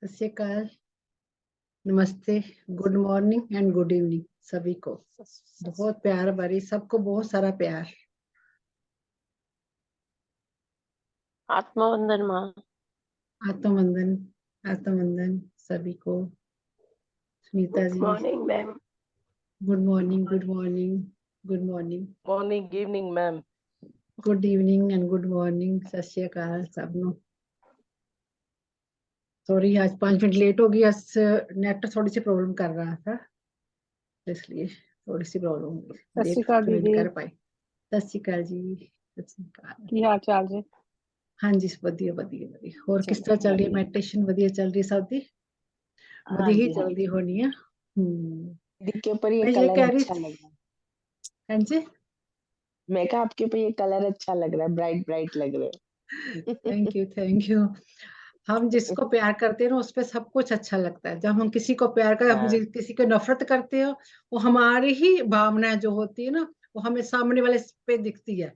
सत श्री अकाल, नमस्ते, good morning and good evening सभी को। बहुत प्यार भरी, सबको बहुत सारा प्यार। आत्मवंदन माँ। आत्मवंदन, आत्मवंदन सभी को। Sunita good ji, morning ma'am. Good morning, good morning, good morning, morning evening ma'am. Good evening and good morning. Sat Sri अकाल सबनों। सॉरी, आज 5 मिनट लेट हो गई। आज नेट थोड़ी सी प्रॉब्लम कर रहा था, इसलिए थोड़ी सी प्रॉब्लम हो गई, सत श्री लेट अकाल ज्वाइन दीदी, कर पाई। सत श्री अकाल जी, सत श्री अकाल। की हाल चाल जी? हाँ जी, ਵਧੀਆ ਵਧੀਆ ਵਧੀਆ। ਹੋਰ ਕਿਸ चलो ਤਰ੍ਹਾਂ ਚੱਲ ਰਹੀ ਹੈ? बढ़िया। ਮੈਡੀਟੇਸ਼ਨ ਵਧੀਆ ਚੱਲ ਰਹੀ ਹੈ ਸਭ ਦੀ? हाँ ਵਧੀਆ ਹੀ जी, हाँ ਚੱਲਦੀ जी। ਹੋਣੀ ਹੈ। दीदी के ऊपर ये मैं ये कलर कह रही अच्छा थी, लग रहा है। हाँ जी, मैं कहा आपके ऊपर ये कलर अच्छा लग रहा है, ब्राइट ब्राइट लग रहे थैंक हो। You, thank you. हम जिसको प्यार करते हैं ना, उस पर सब कुछ अच्छा लगता है। जब हम किसी को प्यार कर, हम हाँ। किसी को नफरत करते हो, वो हमारी ही भावना जो होती है ना, वो हमें सामने वाले पे दिखती है।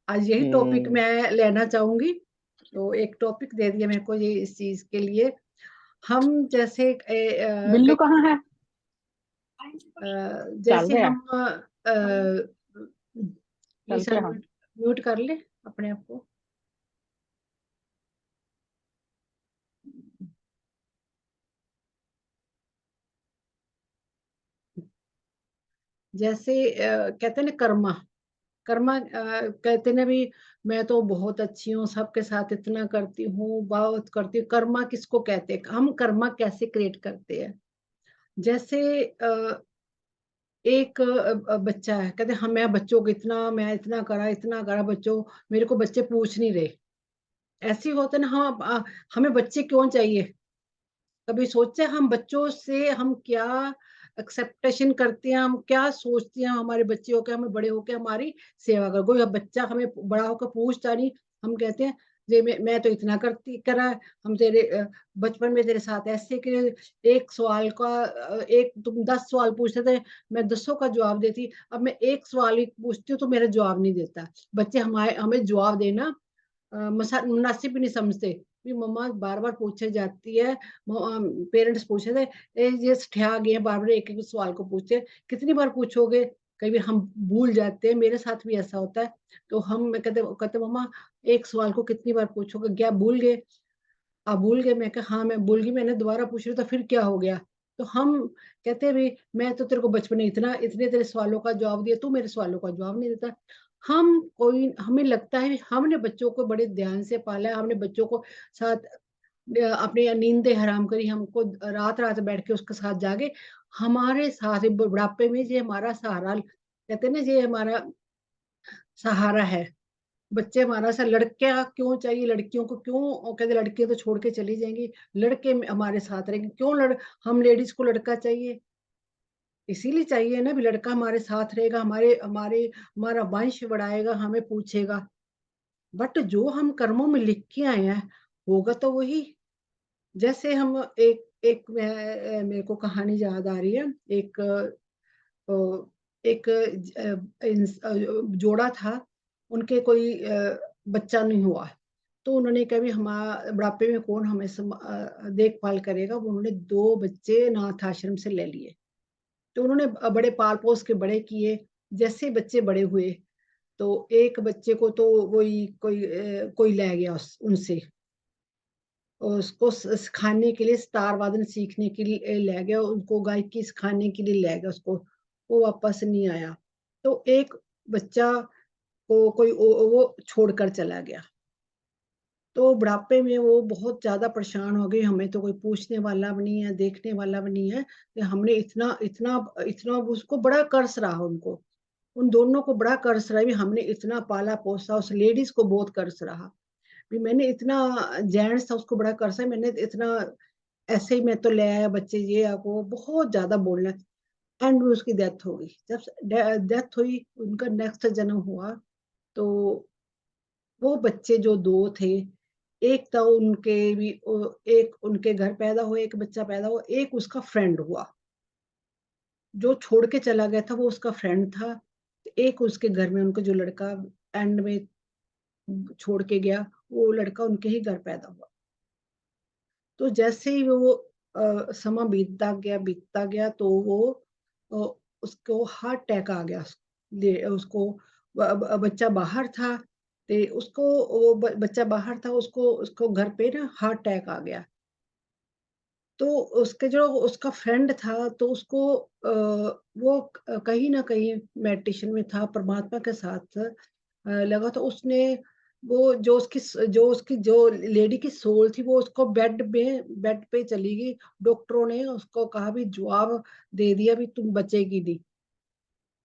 आज यही टॉपिक मैं लेना चाहूंगी। तो एक टॉपिक दे दिया मेरे को ये इस चीज के लिए। हम जैसे बिल्लू कहाँ है? चल जैसे रहा हम ये चलते सर हम। म्यूट कर ले अपने आप को। जैसे कहते हैं ना, कर्मा कर्मा कहते हैं ना भी, मैं तो बहुत अच्छी हूँ, सबके साथ इतना करती हूँ, बहुत करती हूँ। कर्मा किसको कहते हैं? हम कर्मा कैसे क्रिएट करते हैं? जैसे एक बच्चा है, कहते हम, मैं इतना करा बच्चों, मेरे को बच्चे पूछ नहीं रहे। ऐसे होते ना। हम हमें बच्चे क्यों चाहिए? कभी सोचे हम बच्चों से हम क्या एक्सेप्टेशन करते हैं, हम क्या सोचते हैं? हमारे बच्चे होके, हमें बड़े होके हमारी सेवा कर। कोई बच्चा हमें बड़ा होकर पूछता नहीं। हम कहते हैं जे मैं तो इतना करती करा है, हम तेरे बचपन में तेरे साथ ऐसे के। एक सवाल का एक तुम 10 सवाल पूछते थे, मैं 10 का जवाब देती। अब मैं एक सवाल ही पूछती हूँ तो मेरा जवाब नहीं देता। बच्चे हमें जवाब देना मुनासिब भी नहीं समझते। भी मम्मा बार बार पूछे जाती है, पेरेंट्स पूछे थे, ये ठिया गए बार बार एक एक सवाल को पूछते, कितनी बार पूछोगे? कई बार हम भूल जाते हैं, मेरे साथ भी ऐसा होता है। तो हम मैं कहते कहते मम्मा एक सवाल को कितनी बार पूछोगे, क्या भूल गए? आप भूल गए? मैं कहा हाँ मैं भूल गई, मैंने दोबारा पूछ रही तो फिर क्या हो गया? तो हम कहते हैं भी, मैं तो तेरे को बचपन में इतने तेरे सवालों का जवाब दिया, तू मेरे सवालों का जवाब नहीं देता। हमें लगता है हमने बच्चों को बड़े ध्यान से पाला है, हमने बच्चों को साथ अपने नींदें हराम करी, हमको रात रात बैठ के उसके साथ जागे। हमारे साथ बुढ़ापे में ये हमारा सहारा, कहते हैं ना, ये हमारा सहारा है। बच्चे हमारा सा, लड़कियां क्यों चाहिए? लड़कियों को क्यों? और कहते लड़कियां तो छोड़ के चली जाएंगी, लड़के हमारे साथ रहेंगे क्यों? हम लेडीज को लड़का चाहिए, इसीलिए चाहिए ना भी, लड़का हमारे साथ रहेगा, हमारे हमारे हमारा वंश बढ़ाएगा, हमें पूछेगा। बट जो हम कर्मों में लिख के आए हैं, होगा तो वही। जैसे हम मेरे को कहानी याद आ रही है। एक जोड़ा था, उनके कोई बच्चा नहीं हुआ। तो उन्होंने कभी हमारे बुढ़ापे में कौन हमें देखभाल करेगा? वो उन्होंने 2 बच्चे अनाथ आश्रम से ले लिए। तो उन्होंने बड़े पाल पोस के बड़े किए। जैसे बच्चे बड़े हुए, तो एक बच्चे को तो वही कोई ले गया उनसे, उसको सिखाने के लिए, सितार वादन सीखने के लिए ले गया, उनको गायकी सिखाने के लिए ले गया उसको। वो वापस नहीं आया। तो एक बच्चा को कोई वो छोड़कर चला गया। तो बुढ़ापे में वो बहुत ज्यादा परेशान हो गई, हमें तो कोई पूछने वाला भी नहीं है, देखने वाला भी नहीं है। कि हमने इतना इतना इतना उसको बड़ा कर्ज रहा उनको, उन दोनों को बड़ा कर्ज रहा भी, हमने इतना पाला पोसा। उस लेडीज को बहुत कर्ज रहा भी, मैंने इतना, जेंट्स था उसको बड़ा कर्ज है, मैंने इतना ऐसे ही मैं तो ले आया बच्चे, ये आपको बहुत ज्यादा बोलना। एंड में उसकी डेथ हो गई। जब डेथ हुई, उनका नेक्स्ट जन्म हुआ, तो वो बच्चे जो 2 थे, एक तो उनके भी, एक उनके घर पैदा हुआ, एक बच्चा पैदा हुआ, एक उसका फ्रेंड हुआ। जो छोड़ के चला गया था वो उसका फ्रेंड था। एक उसके घर में उनका जो लड़का एंड में छोड़ के गया, वो लड़का उनके ही घर पैदा हुआ। तो जैसे ही वो समा बीतता गया तो वो अ, उसको हार्ट अटैक आ गया। उसको बच्चा बाहर था, ते उसको वो बच्चा बाहर था, उसको उसको घर पे ना हार्ट अटैक आ गया। तो उसके जो उसका फ्रेंड था तो उसको वो कहीं न कहीं मेडिटेशन में था, परमात्मा के साथ लगा, तो उसने वो जो लेडी की सोल थी वो उसको बेड पे चली गई। डॉक्टरों ने उसको कहा भी जवाब दे दिया भी तुम बचेगी नहीं।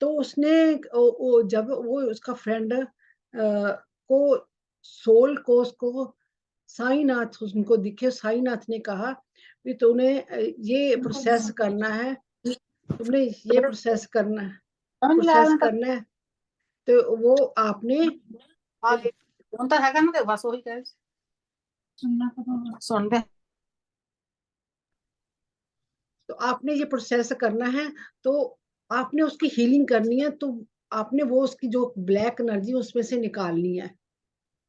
तो उसने ओ जब वो उसका फ्रेंड को सोल को उसको साईनाथ उनको दिखे, साईनाथ ने कहा कि तूने ये प्रोसेस करना है, तुमने ये प्रोसेस करना है। तो वो आपने ए, ਹੁਣ ਤਾਂ ਹੈਗਾ ਨਾ ਤੇ ਬਸ ਉਹੀ ਕਹੇ ਸੁਣਦੇ तो आपने ये प्रोसेस करना है, तो आपने उसकी हीलिंग करनी है, तो आपने वो उसकी जो ब्लैक एनर्जी उसमें से निकालनी है।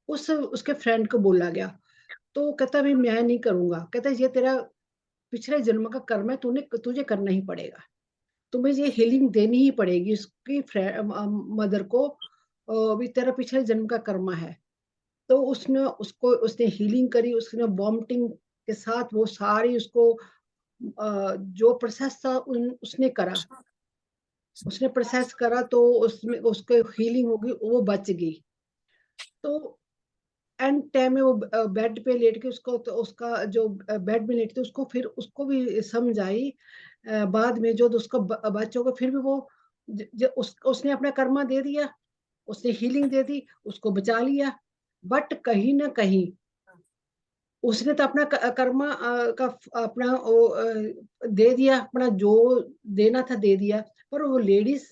उस उसके फ्रेंड को बोला गया। तो कहता भी मैं नहीं करूँगा। कहता ये तेरा पिछले जन्म का कर्म है, तूने तुझे करना ही पड़ेगा। तुम्हें ये हीलिंग देनी ही पड़ेगी उसकी मदर को। भी तेरा पिछले जन्म का कर्मा है। तो उसने हीलिंग करी, उसने वॉमिटिंग के साथ वो सारी उसको जो प्रोसेस था उसने करा। उसने प्रोसेस करा तो उसमें उसको हीलिंग होगी, वो बच गई। तो एंड टाइम में वो बेड पे लेट के उसको, तो उसका जो बेड में लेटते उसको फिर उसको भी समझ आई बाद में जो उसका बच्चों को फिर भी वो उसने अपना कर्मा दे दिया, उसने हीलिंग दे दी, उसको बचा लिया। बट कहीं ना कहीं उसने तो अपना कर्मा का अपना वो दे दिया, अपना जो देना था दे दिया। पर वो लेडीज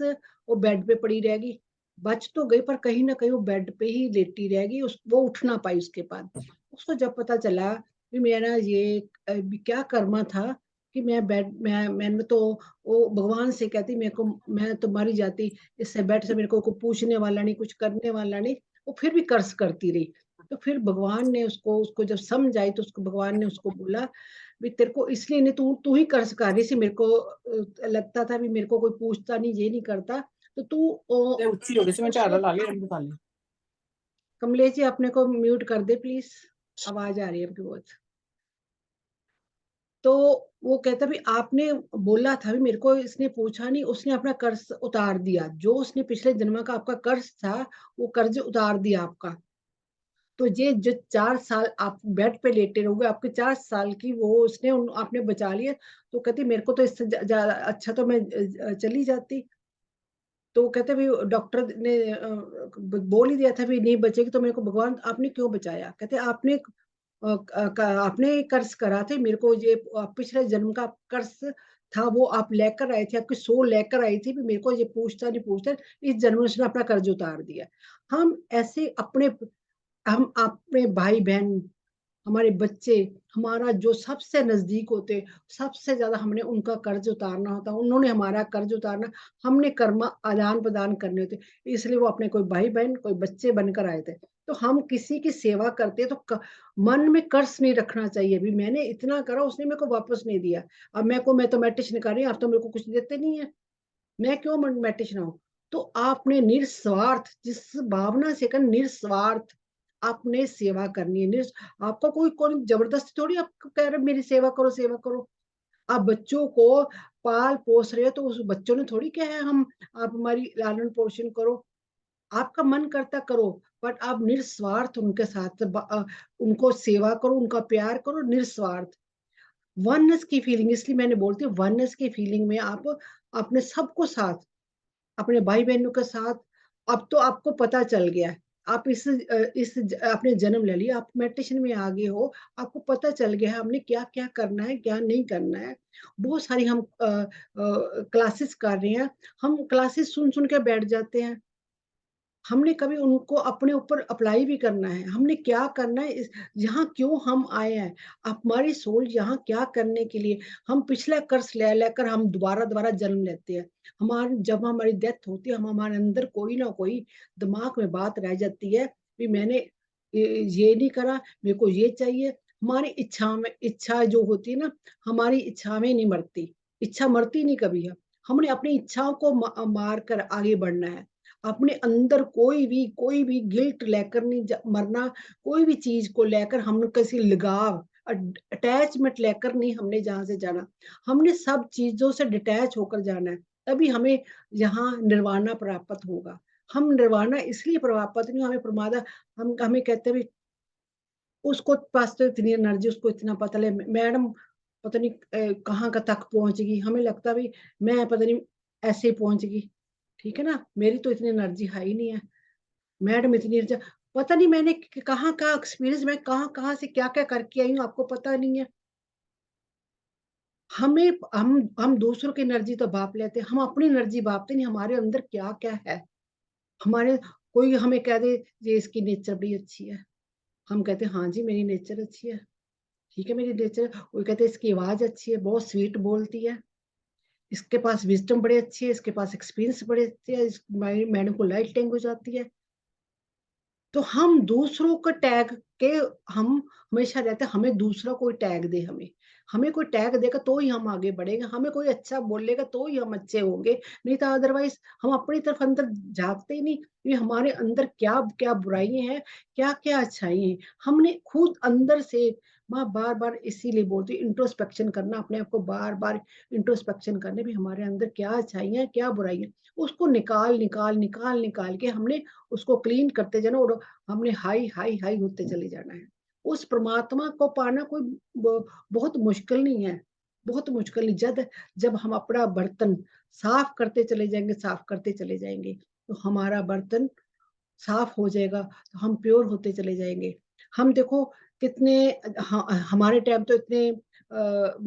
वो बेड पे पड़ी रहेगी। बच तो गई पर कहीं ना कहीं वो बेड पे ही लेटी रहेगी, वो उठ ना पाई उसके बाद। उसको जब पता चला कि मेरा ये क्या कर्मा था कि मैंने तो वो भगवान से कहती मेरे को, मैं तो मर ही जाती, इससे बेड से मेरे को कोई पूछने वाला नहीं, कुछ करने वाला नहीं। वो फिर भी कर्ज करती रही। तो फिर भगवान ने उसको उसको जब समझ आई तो उसको भगवान ने उसको बोला भी तेरे को इसलिए नहीं, तू तू ही कर्ज कर रही थी, मेरे को लगता था भी मेरे को कोई पूछता नहीं, ये नहीं करता। तो तू ਤੇ ਉੱਚੀ ਹੋ ਗਈ ਸੀ ਮੈਂ ਝਾੜਾ ਲਾ ਲਈ ਰੰਗ ਕਰ ਲਈ कमलेश जी अपने को म्यूट कर दे प्लीज, आवाज आ रही है आपकी बहुत। तो वो कहता भी आपने बोला था भी मेरे को, इसने पूछा नहीं, उसने अपना कर्ज उतार दिया, जो उसने पिछले जन्म का आपका कर्ज था वो कर्ज उतार दिया आपका। तो ये जो 4 साल आप बेड पे लेटे रहोगे, आपके 4 साल की वो आपने बचा लिया। तो कहती मेरे को तो इससे अच्छा तो मैं चली जाती। तो कहते भी डॉक्टर ने बोल ही दिया था भी नहीं बचेगी, तो मेरे को भगवान आपने क्यों बचाया? कहते आपने कर्ज करा थे मेरे को, ये पिछले जन्म का कर्ज था, वो आप लेकर आए थे, आपकी सोल लेकर आई थी भी मेरे को ये पूछता नहीं पूछता, इस जन्म में उसने अपना कर्ज उतार दिया। हम ऐसे हम अपने भाई बहन, हमारे बच्चे, हमारा जो सबसे नजदीक होते, सबसे ज्यादा हमने उनका कर्ज उतारना होता, उन्होंने हमारा कर्ज उतारना, हमने कर्म आदान प्रदान करने होते। इसलिए वो अपने कोई भाई बहन कोई बच्चे बनकर आए थे। तो हम किसी की सेवा करते तो मन में कर्ज नहीं रखना चाहिए भी मैंने इतना करा उसने मेरे को वापस नहीं दिया। अब मैं तो मेडिटेशन कर रही हूँ, आप तो मेरे को कुछ देते नहीं है, मैं क्यों मेडिटेशन आऊं? तो आपने निस्वार्थ जिस भावना से कर, निस्वार्थ आपने सेवा करनी है। आपका कोई कोई जबरदस्ती थोड़ी आपको कह रहे मेरी सेवा करो सेवा करो। आप बच्चों को पाल पोस रहे हो तो उस बच्चों ने थोड़ी क्या है हम आप हमारी लालन पोषण करो। आपका मन करता करो, बट आप निस्वार्थ उनके साथ उनको सेवा करो, उनका प्यार करो निस्वार्थ। वननेस की फीलिंग, इसलिए मैंने बोलती हूँ वननेस की फीलिंग में आप अपने सबको साथ, अपने भाई बहनों के साथ। अब तो आपको पता चल गया है, आप आपने जन्म ले लिया, आप मेडिटेशन में आगे हो, आपको पता चल गया है हमने क्या क्या करना है क्या नहीं करना है। बहुत सारी हम क्लासेस कर रहे हैं, हम क्लासेस सुन सुन के बैठ जाते हैं। हमने कभी उनको अपने ऊपर अप्लाई भी करना है, हमने क्या करना है, यहाँ क्यों हम आए हैं, हमारी सोल यहाँ क्या करने के लिए। हम पिछला कर्ज ले लेकर हम दोबारा दोबारा जन्म लेते हैं। जब हमारी डेथ होती है, हम हमारे अंदर कोई ना कोई दिमाग में बात रह जाती है भी मैंने ये नहीं करा, मेरे को ये चाहिए। हमारी इच्छा जो होती है ना, हमारी इच्छा में नहीं मरती, इच्छा मरती नहीं कभी है। हमने अपनी इच्छाओं को मार कर आगे बढ़ना है। अपने अंदर कोई भी गिल्ट लेकर नहीं मरना, कोई भी चीज को लेकर हम किसी लगाव अटैचमेंट लेकर नहीं हमने जहां से जाना। हमने सब चीजों से डिटैच होकर जाना है, तभी हमें यहाँ निर्वाणा प्राप्त होगा। हम निर्वाणा इसलिए प्राप्त नहीं, हमें प्रमादा, हम हमें कहते हैं उसको पास तो इतनी एनर्जी, उसको इतना पता है मैडम पता नहीं कहाँ का तक पहुंच गई, हमें लगता भी मैं पता नहीं ऐसे ही पहुंच गई। ठीक है ना, मेरी तो इतनी एनर्जी हाई नहीं है, मैडम इतनी पता नहीं मैंने कहाँ का एक्सपीरियंस, मैं कहाँ कहाँ से क्या क्या करके आई हूँ, आपको पता नहीं है। हमें हम दूसरों की एनर्जी तो बाप लेते हैं, हम अपनी एनर्जी बापते नहीं, हमारे अंदर क्या क्या है। हमारे कोई हमें कह दे ये इसकी नेचर बड़ी अच्छी है, हम कहते हैं हाँ जी मेरी नेचर अच्छी है, ठीक है मेरी नेचर। वो कहते हैं इसकी आवाज अच्छी है, बहुत स्वीट बोलती है, इसके पास विजडम बड़ी अच्छी है, इसके पास एक्सपीरियंस बड़े अच्छे है, मैडम को लाइट लैंग्वेज आती है। तो हम दूसरों को टैग के हम हमेशा रहते हैं, हमें दूसरा कोई टैग दे, हमें कोई टैग देगा तो ही हम आगे बढ़ेंगे, हमें कोई अच्छा बोलेगा तो ही हम अच्छे होंगे, नहीं तो अदरवाइज हम अपनी तरफ अंदर झांकते ही नहीं कि हमारे अंदर क्या क्या बुराइयां हैं, क्या क्या अच्छाई हैं। हमने खुद अंदर से, माँ बार बार इसीलिए बोलती हूँ इंट्रोस्पेक्शन करना, अपने आप को बार बार इंट्रोस्पेक्शन करने भी हमारे अंदर क्या अच्छाइयाँ क्या बुराइयां, उसको निकाल निकाल के हमने उसको क्लीन करते जाना, और हमने हाई हाई हाई होते चले जाना है। उस परमात्मा को पाना कोई बहुत मुश्किल नहीं है, बहुत मुश्किल नहीं। जब हम अपना बर्तन साफ करते चले जाएंगे, साफ करते चले जाएंगे, तो हमारा बर्तन साफ हो जाएगा, तो हम प्योर होते चले जाएंगे। हम देखो कितने हमारे टाइम तो इतने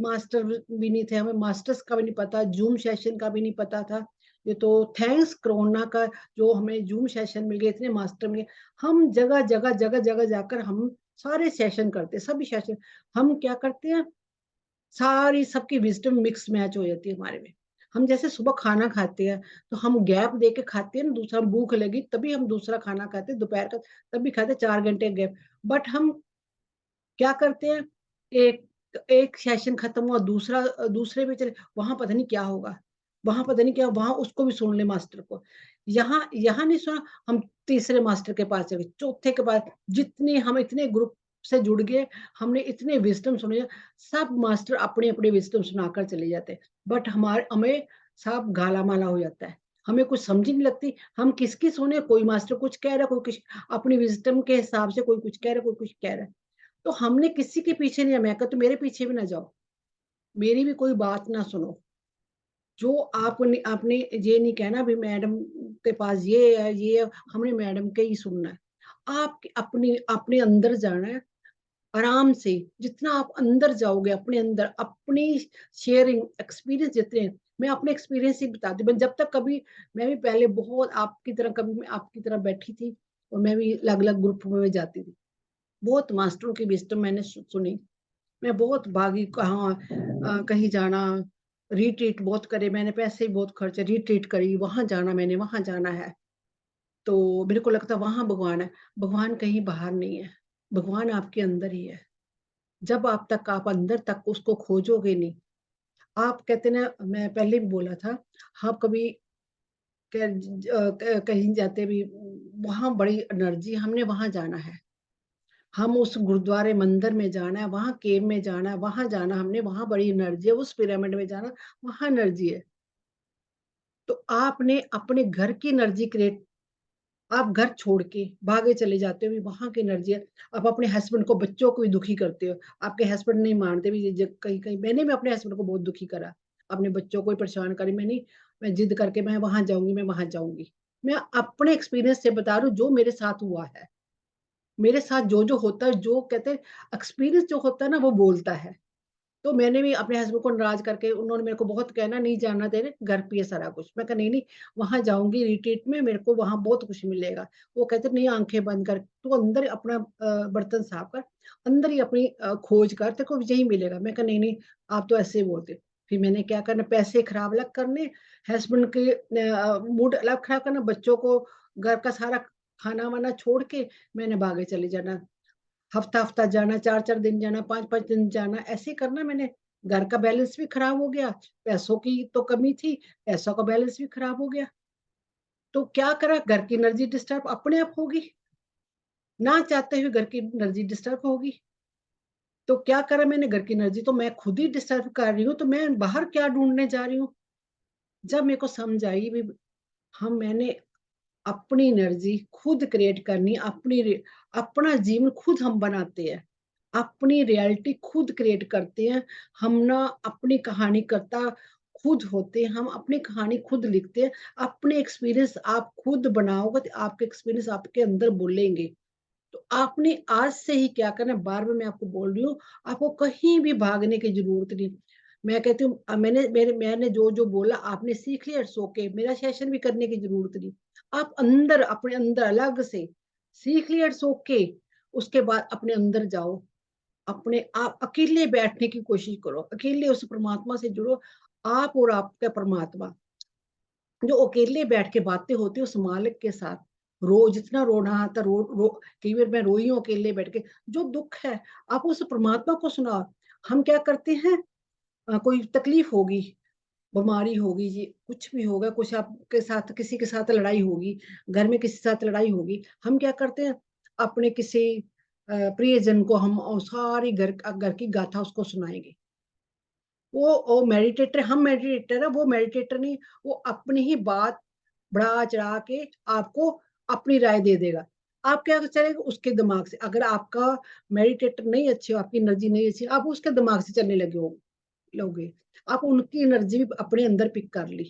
मास्टर भी नहीं थे, हमें मास्टर्स का भी नहीं पता, जूम सेशन का भी नहीं पता था। ये तो थैंक्स कोरोना का जो हमें जूम सेशन मिल गए, इतने मास्टर मिल गए, हम जगह जगह जगह जगह जाकर हम सारे सेशन करते, सभी सेशन हम क्या करते हैं, सारी सबकी विजडम मिक्स मैच हो जाती है हमारे में। हम जैसे सुबह खाना खाते हैं तो हम गैप दे के खाते हैं ना, दूसरा भूख लगी तभी हम दूसरा खाना खाते हैं, दोपहर का तभी खाते, 4 घंटे गैप। बट हम क्या करते हैं, एक एक सेशन खत्म हुआ, दूसरे में चले, वहां पता नहीं क्या होगा, वहां पता नहीं क्या, वहां उसको भी सुन ले मास्टर को, यहाँ यहाँ नहीं सुना, हम तीसरे मास्टर के पास चले, चौथे के पास, जितने हम इतने ग्रुप से जुड़ गए, हमने इतने विजडम सुने, सब मास्टर अपने अपने विजडम सुनाकर चले जाते, बट हमें सब गाला माला हो जाता है, हमें कुछ समझ नहीं लगती, हम किसकी सुने, कोई मास्टर कुछ कह रहा है, कोई कुछ अपनी विजडम के हिसाब से, कोई कुछ कह रहा है, कोई कुछ कह रहा है। तो हमने किसी के पीछे नहीं, मैं कहता तो मेरे पीछे भी ना जाओ, मेरी भी कोई बात ना सुनो, जो आपने आपने ये नहीं कहना भी मैडम के पास ये है, हमने मैडम के ही सुनना है। आप अपनी अपने अंदर जाना है, आराम से, जितना आप अंदर जाओगे अपने अंदर, अपनी शेयरिंग एक्सपीरियंस जितने, मैं अपने एक्सपीरियंस ही बताती हूँ, जब तक कभी, मैं भी पहले बहुत आपकी तरह, कभी मैं आपकी तरह बैठी थी, और मैं भी अलग अलग ग्रुप में जाती थी, बहुत मास्टरों की विजडम मैंने सुनी, मैं बहुत भागी, कहाँ कहीं जाना, रिट्रीट बहुत करे मैंने, पैसे ही बहुत खर्चे, रिट्रीट करी, वहां जाना, मैंने वहां जाना है, तो मेरे को लगता वहां भगवान है, भगवान कहीं बाहर नहीं है, भगवान आपके अंदर ही है। जब आप अंदर तक उसको खोजोगे नहीं, आप कहते ना, मैं पहले भी बोला था, आप कभी कहीं जाते भी, वहां बड़ी एनर्जी, हमने वहां जाना है, हम उस गुरुद्वारे मंदिर में जाना है, वहां केव में जाना है, वहां जाना, हमने वहां बड़ी एनर्जी है, उस पिरामिड में जाना, वहां एनर्जी है। तो आपने अपने घर की एनर्जी क्रिएट, आप घर छोड़ के भागे चले जाते हो, भी वहां की एनर्जी है। आप अपने हस्बैंड को, बच्चों को भी दुखी करते हो, आपके हस्बैंड नहीं मानते भी, कहीं कहीं मैंने भी अपने हस्बैंड को बहुत दुखी करा, अपने बच्चों को ही परेशान करी, मैं जिद करके मैं वहां जाऊंगी, मैं वहां जाऊंगी। मैं अपने एक्सपीरियंस से बता रही हूँ, जो मेरे साथ हुआ है, मेरे साथ जो होता है, जो कहते हैं एक्सपीरियंस जो होता है ना, वो बोलता है। तो मैंने भी अपने हस्बैंड को नाराज करके, उन्होंने मेरे को बहुत कहना, नहीं जाना तेरे घर पे है सारा कुछ, मैं कहा नहीं नहीं, वहां जाऊंगी रिट्रीट में, मेरे को वहां बहुत कुछ मिलेगा। वो कहते नहीं, आंखें बंद कर, तू अंदर अपना बर्तन साफ कर, अंदर ही अपनी खोज कर, तेरे को यही मिलेगा। मैं कहा नहीं नहीं, आप तो ऐसे ही बोलते। फिर मैंने क्या करना, पैसे खराब अलग करने, हस्बैंड के मूड अलग खराब करना, बच्चों को घर का सारा खाना वाना छोड़ के मैंने भागे चले जाना। हफ्ता जाना, 4 दिन जाना, 5 दिन जाना, ऐसे करना। मैंने घर का बैलेंस भी खराब हो गया, पैसों की तो कमी थी, पैसों का बैलेंस भी खराब हो गया। तो क्या करा, घर की एनर्जी डिस्टर्ब अपने आप होगी, ना चाहते हुए घर की एनर्जी डिस्टर्ब होगी। तो क्या करा मैंने, घर की एनर्जी तो मैं खुद ही डिस्टर्ब कर रही हूँ, तो मैं बाहर क्या ढूंढने जा रही हूँ। जब मेरे को समझ आई भी, मैंने अपनी एनर्जी खुद क्रिएट करनी, अपना जीवन खुद हम बनाते हैं, अपनी रियलिटी खुद क्रिएट करते हैं। हम ना अपनी कहानी करता खुद होते हैं, हम अपनी कहानी खुद लिखते हैं। अपने एक्सपीरियंस आप खुद बनाओगे तो आपके एक्सपीरियंस आपके अंदर बोलेंगे। तो आपने आज से ही क्या करना है, बार बार मैं आपको बोल रही हूँ, आपको कहीं भी भागने की जरूरत नहीं। मैं कहती हूँ, मैंने जो जो बोला आपने सीख लिया, सो के मेरा सेशन भी करने की जरूरत नहीं। आप अंदर, अपने अंदर अलग से सीख लिया, सो के उसके बाद अपने अंदर जाओ, अपने आप अकेले बैठने की कोशिश करो, अकेले उस परमात्मा से जुड़ो। आप और आपका परमात्मा जो अकेले बैठ के बातें होती है उस मालिक के साथ, जितना रोना आता, कई बार मैं रोई हूँ अकेले बैठ के। जो दुख है आप उस परमात्मा को सुनाओ। हम क्या करते हैं, कोई तकलीफ होगी, बीमारी होगी जी, कुछ भी होगा, कुछ आपके साथ किसी के साथ लड़ाई होगी, घर में किसी के साथ लड़ाई होगी, हम क्या करते हैं, अपने किसी प्रियजन को हम सारी घर की गाथा उसको सुनाएंगे। वो मेडिटेटर, हम मेडिटेटर है, वो मेडिटेटर नहीं। वो अपनी ही बात बढ़ा चढ़ा के आपको अपनी राय दे देगा। आप क्या चलेगा उसके दिमाग से। अगर आपका मेडिटेटर नहीं अच्छे हो, आपकी एनर्जी नहीं अच्छी, आप उसके दिमाग से चलने लगे हो लोगे। आप उनकी एनर्जी भी अपने अंदर पिक कर ली,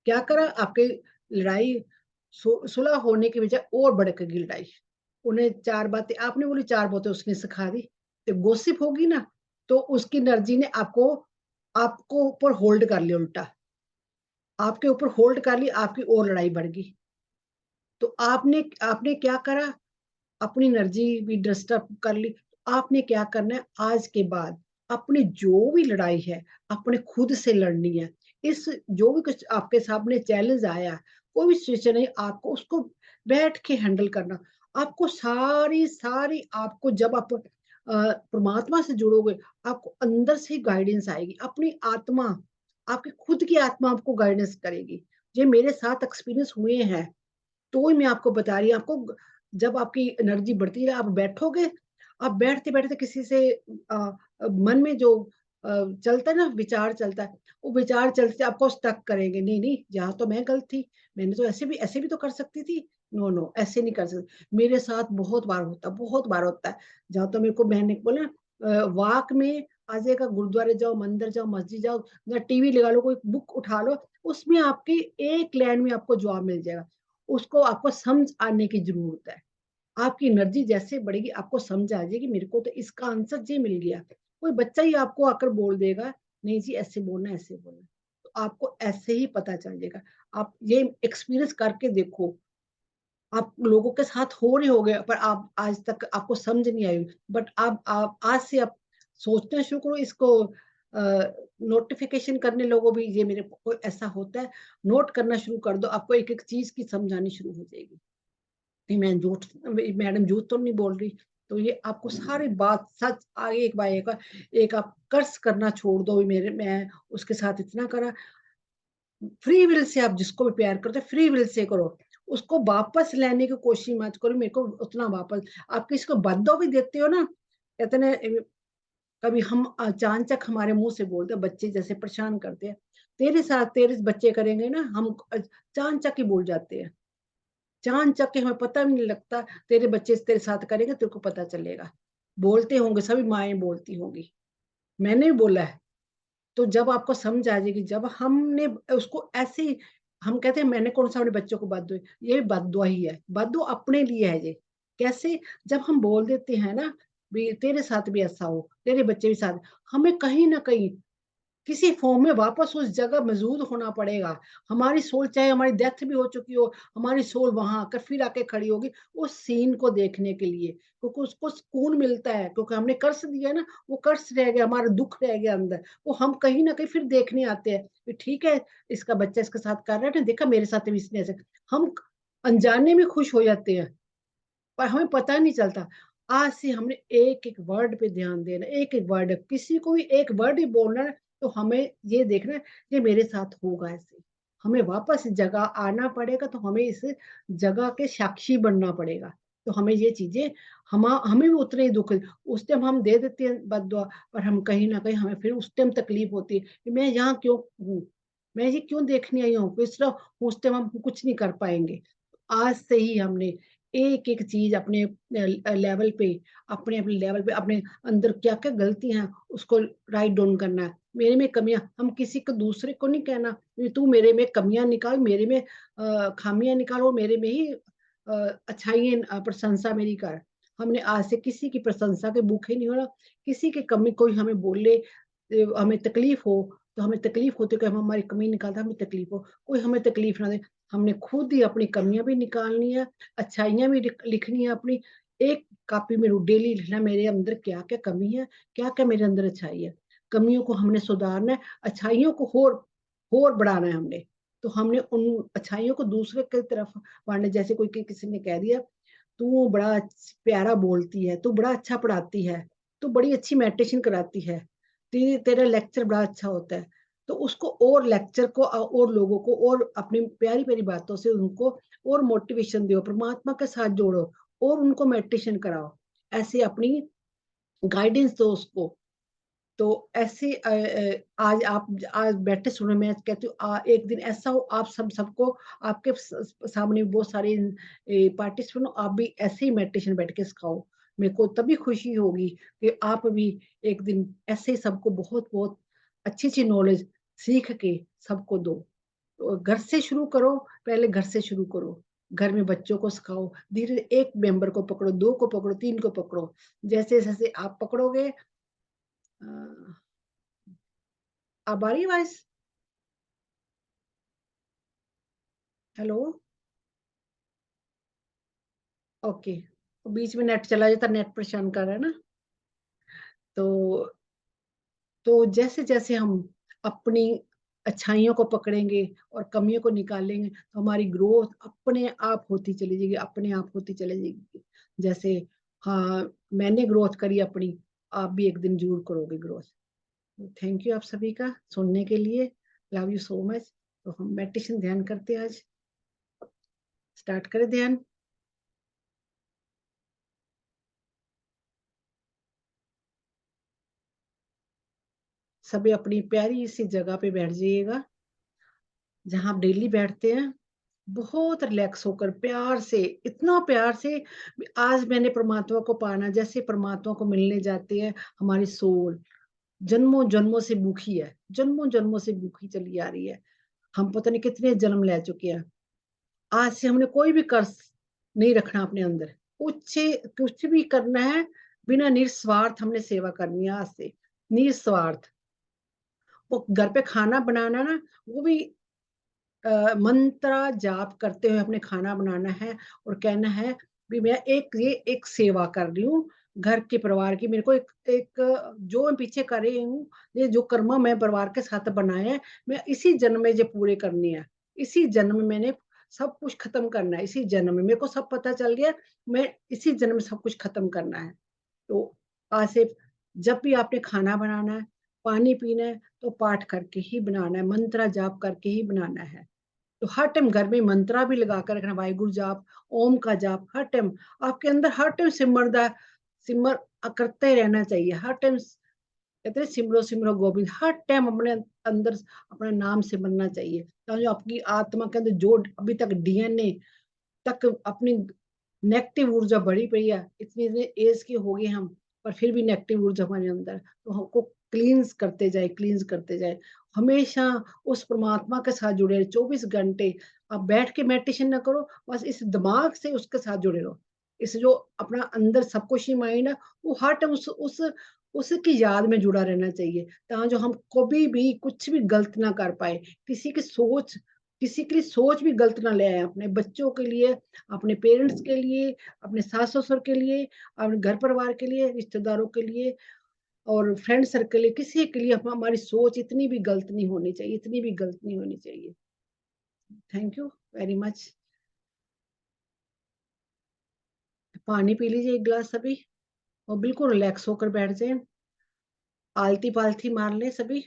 क्या करा, आपके लड़ाई सुलह होने के बजाय और भड़क गई लड़ाई। उन्हें 4 बातें आपने बोली, 4 बातें उसने सिखा दी, तो गोसिप होगी ना। तो उसकी एनर्जी ने आपको आपको ऊपर होल्ड कर लिया, उल्टा आपके ऊपर होल्ड कर ली, आपकी और लड़ाई बढ़ गई। तो आपने आपने क्या करा, अपनी एनर्जी भी डिस्टर्ब कर ली। आपने क्या करना है, आज के बाद अपनी जो भी लड़ाई है अपने खुद से लड़नी है। इस जो भी कुछ आपके सामने चैलेंज आया, कोई भी सिचुएशन है, आपको उसको बैठ के हैंडल करना। आपको सारी सारी आपको जब आप परमात्मा से जुड़ोगे, आपको अंदर से गाइडेंस आएगी। अपनी आत्मा, आपकी खुद की आत्मा आपको गाइडेंस करेगी। ये मेरे साथ एक्सपीरियंस हुए हैं, तो ही मैं आपको बता रही हूँ। आपको जब आपकी एनर्जी बढ़ती है, आप बैठोगे, आप बैठते बैठते किसी से मन में जो चलता है ना, विचार चलता है, वो विचार चलते आपको स्टक करेंगे। नहीं नहीं, यहाँ तो मैं गलत थी, मैंने तो ऐसे भी तो कर सकती थी। नो नो, ऐसे नहीं कर सकती। मेरे साथ बहुत बार होता है। जहाँ तो मेरे को मैंने बोला, वाक में आ जाएगा, गुरुद्वारे जाओ, मंदिर जाओ, मस्जिद जाओ, या टीवी लगा लो, कोई बुक उठा लो, उसमें आपकी एक लाइन में आपको जवाब मिल जाएगा। उसको आपको समझ आने की जरूरत है। आपकी एनर्जी जैसे बढ़ेगी, आपको समझ आ जाएगी, मेरे को तो इसका आंसर ये मिल गया। कोई बच्चा ही आपको आकर बोल देगा, नहीं जी ऐसे बोलना, ऐसे बोलना, तो आपको ऐसे ही पता चल जाएगा। आप ये एक्सपीरियंस करके देखो। आप लोगों के साथ हो रहे हो गए, पर आप आज तक आपको समझ नहीं आई, बट आप आज से आप सोचना शुरू करो इसको। नोटिफिकेशन करने लोगों भी, ये मेरे को ऐसा होता है, नोट करना शुरू कर दो, आपको एक एक चीज की समझानी शुरू हो जाएगी। नहीं, मैं झूठ, मैडम झूठ तो नहीं बोल रही। तो ये आपको सारी बात सच आगे एक बार एक आप कर्स करना छोड़ दो, मेरे मैं उसके साथ इतना करा। फ्री विल से आप जिसको भी प्यार करते हो, फ्री विल से करो। उसको वापस लेने की कोशिश मत करो, मेरे को उतना वापस। आप किसी को बद्दो भी देते हो ना, कहते ना, कभी हम चांचक हमारे मुंह से बोलते हैं, बच्चे जैसे परेशान करते हैं, तेरे साथ तेरे बच्चे करेंगे ना, हम चांचक ही बोल जाते हैं। चांचक के हमें पता भी नहीं लगता, तेरे बच्चे तेरे साथ करेंगे, तेरे को पता चलेगा। बोलते होंगे, सभी माएं बोलती होंगी, मैंने भी बोला है। तो जब आपको समझ आ जाएगी, जब हमने उसको ऐसे ही, हम कहते हैं मैंने कौन सा अपने बच्चों को बद दुआ, ये बद दुआ ही है, बद दुआ अपने लिए है ये। कैसे, जब हम बोल देते हैं ना, भी तेरे साथ भी ऐसा हो, तेरे बच्चे भी साथ, हमें कहीं ना कहीं किसी फॉर्म में वापस उस जगह मौजूद होना पड़ेगा। हमारी सोल, चाहे हमारी डेथ भी हो चुकी हो, हमारी सोल वहां आकर फिर आके खड़ी होगी उस सीन को देखने के लिए, क्योंकि उसको सुकून मिलता है, क्योंकि हमने कर्ज दिया ना, वो कर्ज रह गया, हमारा दुख रह गया अंदर, वो हम कहीं ना कहीं फिर देखने आते हैं कि ठीक है, इसका बच्चा इसके साथ कर रहा है ना, देखा मेरे साथ भी इसने ऐसे। हम अनजाने में खुश हो जाते हैं, पर हमें पता नहीं चलता। आज से हमने एक एक वर्ड पे ध्यान देना, एक एक वर्ड, किसी को भी एक वर्ड ही बोलना है तो हमें ये देखना है ये मेरे साथ होगा ऐसे। हमें वापस इस जगह आना पड़ेगा, तो हमें इस जगह के साक्षी बनना पड़ेगा। तो हमें ये चीजें, हमें भी उतने ही दुख, उस टाइम हम दे देते हैं बद्दुआ, पर हम कहीं ना कहीं हमें फिर उस टाइम तकलीफ होती है कि मैं यहाँ क्यों हूँ, मैं ये क्यों देखने आई हूँ, इस तरह उस टाइम हम कुछ नहीं कर पाएंगे। आज से ही हमने एक एक चीज अपने लेवल पे, अपने अपने लेवल पे, अपने अंदर क्या क्या गलतियां हैं उसको राइट डाउन करना है। मेरे में कमियां, हम किसी को दूसरे को नहीं कहना कि तू मेरे में कमियां निकाल, मेरे में खामियां निकाल, और मेरे में ही अच्छाइयां प्रशंसा मेरी कर। हमने आज से किसी की प्रशंसा के भूखे नहीं होना। किसी की कमी कोई हमें बोले, हमें तकलीफ हो, तो हमें तकलीफ होती है कि हम हमारी कमी निकालते, हमें तकलीफ हो, कोई हमें तकलीफ ना दे। हमने खुद ही अपनी कमियां भी निकालनी है, अच्छाइयां भी लिखनी है अपनी। एक कॉपी में डेली लिखना मेरे अंदर क्या क्या कमी है, क्या क्या मेरे अंदर अच्छाई है। कमियों को हमने सुधारना है, अच्छाइयों को और बढ़ाना है हमने। तो हमने उन अच्छाइयों को दूसरे की तरफ बांटना। जैसे कोई किसी ने कह दिया तू बड़ा प्यारा बोलती है, तू बड़ा अच्छा पढ़ाती है, तू बड़ी अच्छी मेडिटेशन कराती है, तेरा लेक्चर बड़ा अच्छा होता है, तो उसको और लेक्चर को और लोगों को और अपनी प्यारी प्यारी बातों से उनको और मोटिवेशन दो, परमात्मा के साथ जोड़ो और उनको मेडिटेशन कराओ। ऐसे अपनी गाइडेंस दो उसको। तो ऐसे आज आप आज बैठे सुनो, मैं कहती हूँ एक दिन ऐसा हो आप सबको आपके सामने बहुत सारे पार्टिसिपेंट, आप भी ऐसे ही मेडिटेशन बैठ के सिखाओ। मेरे को तभी खुशी होगी कि आप भी एक दिन ऐसे ही सबको बहुत बहुत अच्छी अच्छी नॉलेज सीख के सबको दो। तो घर से शुरू करो, पहले घर से शुरू करो, घर में बच्चों को सिखाओ। धीरे एक मेंबर को पकड़ो, दो को पकड़ो, तीन को पकड़ो। जैसे जैसे आप पकड़ोगे, अ, अब आ रही है आवाज? हेलो? ओके। बीच में नेट चला जाता, नेट परेशान कर रहा है ना। तो जैसे जैसे हम अपनी अच्छाइयों को पकड़ेंगे और कमियों को निकालेंगे, तो हमारी ग्रोथ अपने आप होती चली जाएगी, अपने आप होती चली जाएगी। जैसे हाँ, मैंने ग्रोथ करी अपनी, आप भी एक दिन जरूर करोगे ग्रोथ। थैंक यू आप सभी का सुनने के लिए। Love you so much. तो हम मेडिटेशन ध्यान करते हैं आज। स्टार्ट करें ध्यान। सभी अपनी प्यारी सी जगह पे बैठ जाइएगा जहां आप डेली बैठते हैं। बहुत रिलैक्स होकर प्यार से, इतना प्यार से, आज मैंने परमात्मा को पाना। जैसे परमात्मा को मिलने जाते हैं, हमारी सोल जन्मों जन्मों से भूखी है, जन्मों जन्मों से भूखी चली आ रही है। हम पता नहीं कितने जन्म ले चुके हैं। आज से हमने कोई भी कर्ज नहीं रखना अपने अंदर। कुछ कुछ भी करना है, बिना निस्वार्थ हमने सेवा करनी है आज से। निस्वार्थ। वो घर पे खाना बनाना ना, वो भी मंत्र जाप करते हुए अपने खाना बनाना है और कहना है भी मैं ये एक सेवा कर रही हूँ घर के परिवार की। मेरे को एक जो मैं पीछे कर रही हूँ, ये जो कर्म मैं परिवार के साथ बनाए हैं, मैं इसी जन्म में ये पूरे करनी है। इसी जन्म में मैंने सब कुछ खत्म करना है। इसी जन्म में मेरे को सब पता चल गया, मैं इसी जन्म में सब कुछ खत्म करना है। तो आज से जब भी आपने खाना बनाना है, पानी पीना है, तो पाठ करके ही बनाना है, मंत्र जाप करके ही बनाना है। तो हर टाइम घर में मंत्रा भी लगा कर रखना, वाहिगुरु जाप, ओम का जाप हर टाइम आपके अंदर, हर टाइम सिमर करते रहना चाहिए। हर टाइम कहते हैं सिमरो सिमरो गोविंद, हर टाइम अपने अंदर अपना नाम सिमरना चाहिए। तो जो आपकी आत्मा के अंदर जो अभी तक डीएनए तक अपनी नेगेटिव ऊर्जा बढ़ी पड़ी है, इतनी इतनी एज के हो गए हम, पर फिर भी नेगेटिव ऊर्जा हमारे अंदर, तो हमको क्लींस करते जाए, क्लींस करते जाए। हमेशा उस परमात्मा के साथ जुड़े रहे 24 घंटे। आप बैठ के मेडिटेशन ना करो, बस इस दिमाग से उसके साथ जुड़े रहो। इस जो अपना अंदर सबकुछ ही माइंड है, वो हर टाइम उसकी याद में जुड़ा रहना चाहिए, ताकि जो हम कभी भी कुछ भी गलत ना कर पाए। किसी की सोच, किसी की सोच भी गलत ना ले आए अपने बच्चों के लिए, अपने पेरेंट्स के लिए, अपने सास ससुर के लिए, अपने घर परिवार के लिए, रिश्तेदारों के लिए और फ्रेंड सर्कल के लिए, किसी के लिए हमारी सोच इतनी भी गलत नहीं होनी चाहिए, इतनी भी गलत नहीं होनी चाहिए। Thank you very much. पानी पी लीजिए एक गिलास सभी। और बिल्कुल रिलैक्स होकर बैठ जाए, आलती पालती मार ले सभी।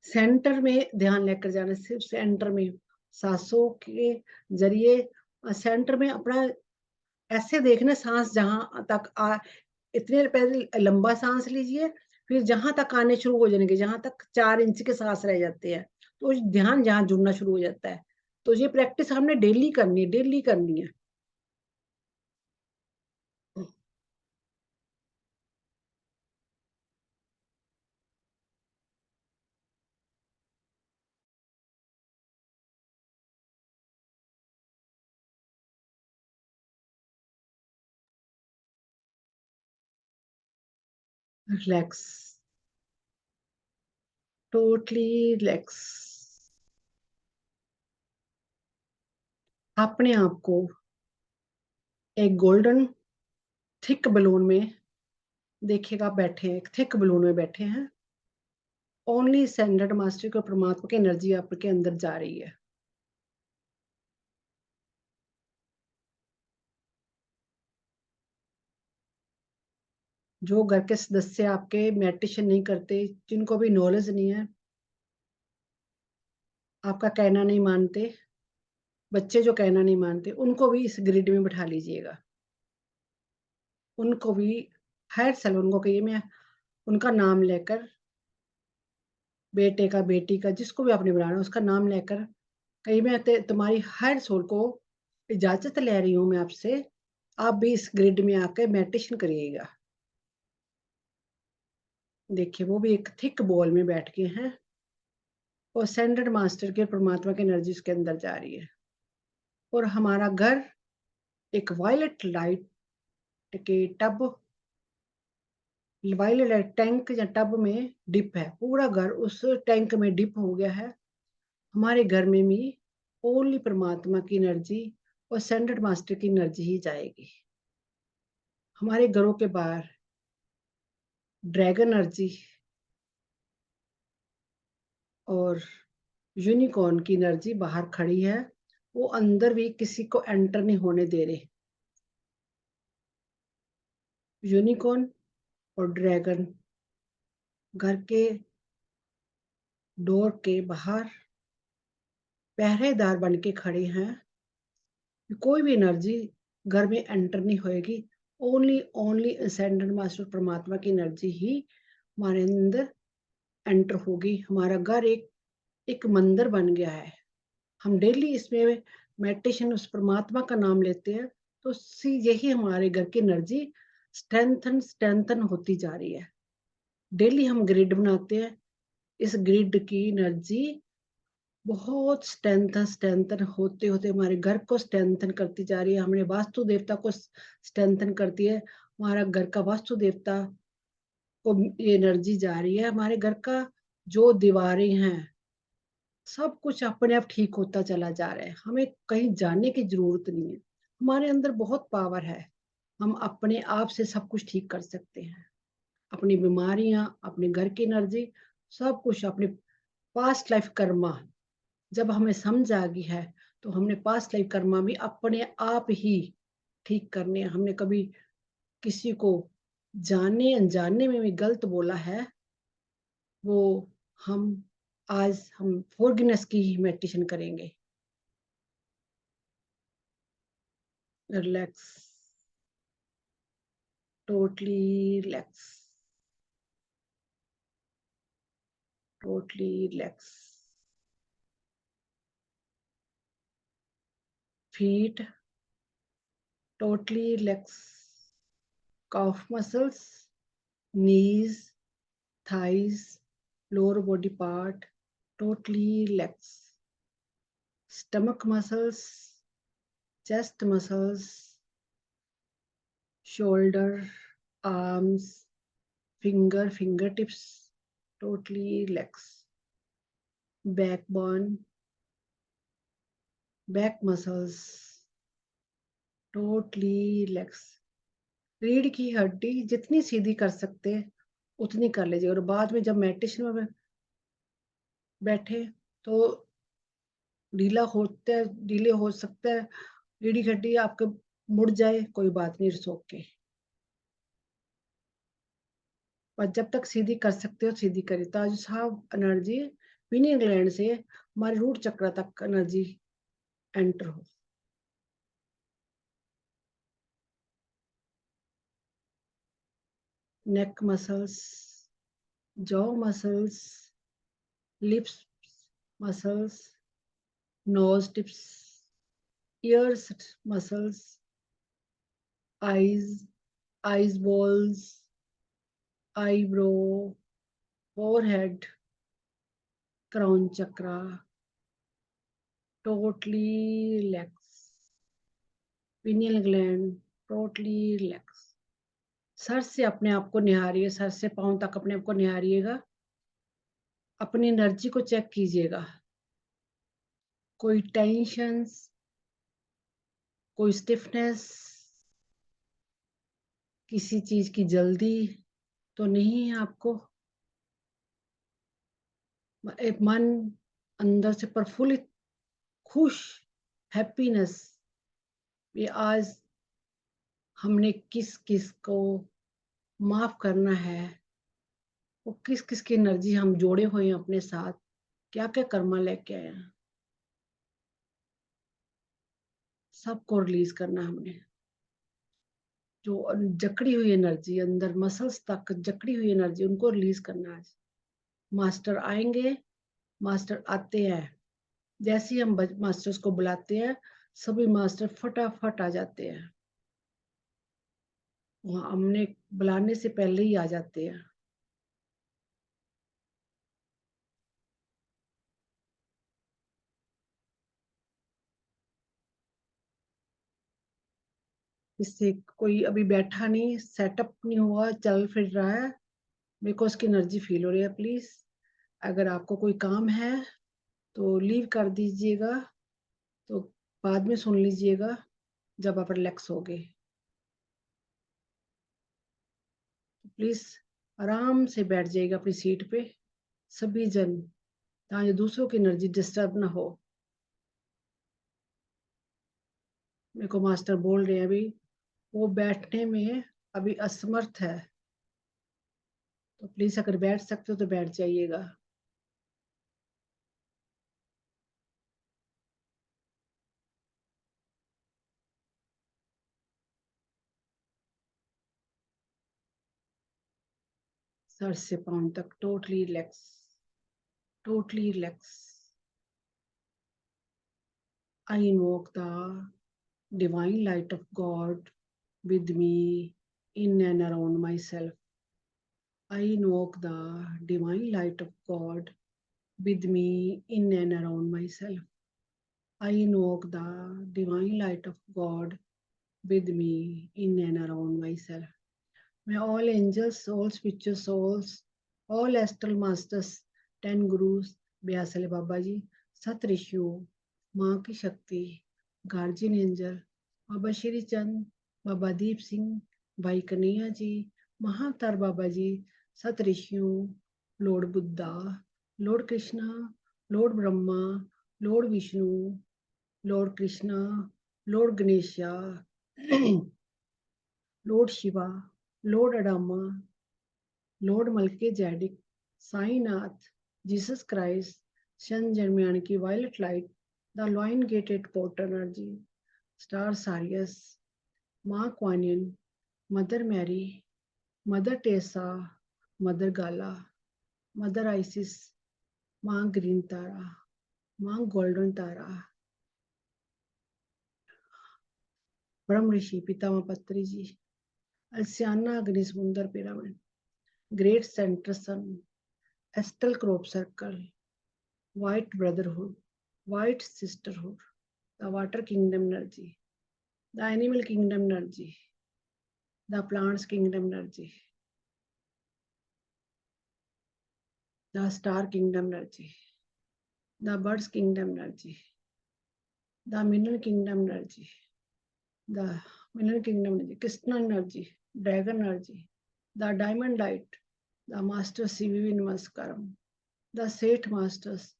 सेंटर में ध्यान लेकर जाना, सिर्फ सेंटर में, सांसों के जरिए सेंटर में अपना ऐसे देखना, सांस जहां तक इतने पहले लंबा सांस लीजिए, फिर जहां तक आने शुरू हो जाएंगे, जहां तक 4 इंच के सांस रह जाते हैं, तो ध्यान जहां जुड़ना शुरू हो जाता है। तो ये प्रैक्टिस हमने डेली करनी है, डेली करनी है। Relax, totally relax. अपने आप को एक गोल्डन थिक बलून में देखिएगा, आप बैठे हैं, एक थिक बलून में बैठे हैं। ओनली सेंटर्ड मास्टर को, परमात्मा की एनर्जी आपके अंदर जा रही है। जो घर के सदस्य आपके मेडिटेशन नहीं करते, जिनको भी नॉलेज नहीं है, आपका कहना नहीं मानते, बच्चे जो कहना नहीं मानते, उनको भी इस ग्रिड में बिठा लीजिएगा। उनको भी हर साल उनको कहिए, मैं उनका नाम लेकर, बेटे का, बेटी का, जिसको भी आपने बनाना उसका नाम लेकर कहीं, मैं तुम्हारी हर सोल को इजाजत ले रही हूं मैं आपसे, आप भी इस ग्रिड में आकर मेडिटेशन करिएगा। देखिए वो भी एक थिक बॉल में बैठ गए हैं, और सेंट्रड मास्टर के, परमात्मा की एनर्जी उसके अंदर जा रही है। और हमारा घर एक वायलेट लाइट के टब, वायलेट लाइट टैंक या टब में डिप है, पूरा घर उस टैंक में डिप हो गया है। हमारे घर में भी ओनली परमात्मा की एनर्जी और सेंट्रड मास्टर की एनर्जी ही जाएगी। हमारे घरों के बाहर ड्रैगन एनर्जी और यूनिकॉर्न की एनर्जी बाहर खड़ी है, वो अंदर भी किसी को एंटर नहीं होने दे रहे। यूनिकॉर्न और ड्रैगन घर के डोर के बाहर पहरेदार बन के खड़े हैं। कोई भी एनर्जी घर में एंटर नहीं होएगी, ओनली ओनली असेंडेंट मास्टर परमात्मा की एनर्जी ही हमारे अंदर एंटर होगी। हमारा घर एक एक मंदिर बन गया है। हम डेली इसमें मेडिटेशन, उस परमात्मा का नाम लेते हैं, तो यही हमारे घर की एनर्जी स्ट्रेंथन स्ट्रेंथन होती जा रही है। डेली हम ग्रिड बनाते हैं, इस ग्रिड की एनर्जी बहुत स्ट्रेंथन स्ट्रेंथन होते होते हमारे घर को स्ट्रेंथन करती जा रही है, हमारे वास्तु देवता को स्ट्रेंथन करती है। हमारा घर का वास्तु देवता को ये एनर्जी जा रही है। हमारे घर का जो दीवारें हैं, सब कुछ अपने आप ठीक होता चला जा रहा है, हमें कहीं जाने की जरूरत नहीं है। हमारे अंदर बहुत पावर है, हम अपने आप से सब कुछ ठीक कर सकते हैं। अपनी बीमारियां, अपने घर की एनर्जी, सब कुछ अपने पास्ट लाइफ कर्मा जब हमें समझ आ गई है, तो हमने पास्ट लाइफ कर्मा भी अपने आप ही ठीक करने हैं। हमने कभी किसी को जाने अनजाने में भी गलत बोला है, वो हम आज हम फॉरगिवनेस की ही मेडिटेशन करेंगे। Relax, totally relax, totally relax. Feet totally relax, calf muscles, knees, thighs, lower body part totally relax, stomach muscles, chest muscles, shoulder, arms, fingertips totally relax, backbone, back muscles totally relax। रीढ़ की हड्डी जितनी सीधी कर सकते हैं उतनी कर लीजिए, और बाद में जब मेडिटेशन में बैठे तो डीले हो सकता है, रीढ़ी हड्डी आपके मुड़ जाए, कोई बात नहीं, इट्स ओके। पर जब तक सीधी कर सकते हो सीधी करिए, ताकि साहब एनर्जी पीनियल ग्लैंड से हमारे रूट चक्र तक एनर्जी एंटर हो। Neck muscles, jaw muscles, lips muscles, nose tips, ears muscles, eyes balls, eyebrow, forehead, crown chakra, totally relax, pineal gland totally relax. सर से अपने आप को निहारिए, सर से पांव तक अपने आप को निहारिएगा, अपनी एनर्जी को चेक कीजिएगा, कोई टेंशन्स, कोई स्टिफनेस, किसी चीज की जल्दी तो नहीं है आपको, एक मन अंदर से प्रफुल्लित, खुश, हैप्पीनेस, ये आज हमने किस किस को माफ करना है, वो किस किस की एनर्जी हम जोड़े हुए हैं अपने साथ, क्या क्या कर्मा लेके आए हैं, सबको रिलीज करना हमने। जो जकड़ी हुई एनर्जी अंदर मसल्स तक जकड़ी हुई एनर्जी, उनको रिलीज करना आज। मास्टर आएंगे, मास्टर आते हैं, जैसे ही हम मास्टर्स को बुलाते हैं, सभी मास्टर फटाफट आ जाते हैं, वहाँ हमने बुलाने से पहले ही आ जाते हैं। इससे कोई अभी बैठा नहीं, सेटअप नहीं हुआ, चल फिर रहा है, मेरे को उसकी एनर्जी फील हो रही है। प्लीज अगर आपको कोई काम है तो लीव कर दीजिएगा, तो बाद में सुन लीजिएगा जब आप रिलैक्स हो गए। प्लीज आराम से बैठ जाइएगा अपनी सीट पे, सभी जन, ताकि दूसरों की एनर्जी डिस्टर्ब ना हो। मेरे को मास्टर बोल रहे हैं अभी वो बैठने में अभी असमर्थ है, तो प्लीज अगर बैठ सकते हो तो बैठ जाइएगा। सर से पांव तक totally relax, totally relax. I invoke the divine light of God with me in and around myself. I invoke the divine light of God with me in and around myself. I invoke the divine light of God with me in and around myself. May all angels, all spiritual souls, all astral masters, 10 gurus, ब्यासले बाबा जी, सत ऋषियों, माँ की शक्ति, guardian angel, Baba Shri Chand, Baba Deep Singh, Bhai Kanhaiya ji, Mahavatar Baba ji, सत ऋषियों, lord Buddha, lord Krishna, lord Brahma, lord Vishnu, lord Krishna, lord Ganesha, lord Shiva, lord Adama, lord Melchizedek, Sainath, Jesus Christ, Saint Germain की violet light, the lion gated port energy, star Sirius, माँ Kuan Yin, mother Mary, mother Tessa, mother गाला, mother ISIS, माँ green तारा, माँ golden तारा, ब्रह्म ऋषि पितामह पत्री जी, अल्सियाना अग्नि समुंदर pyramid, great center sun, astral crop circle, white brotherhood, white sisterhood, the water kingdom energy, the animal kingdom energy, the plants kingdom energy, the star kingdom energy, the birds kingdom energy, the mineral kingdom energy, the mineral kingdom energy, Krishna energy, dragon energy, the diamond light, the master CVV Namaskaram, the सेठ masters,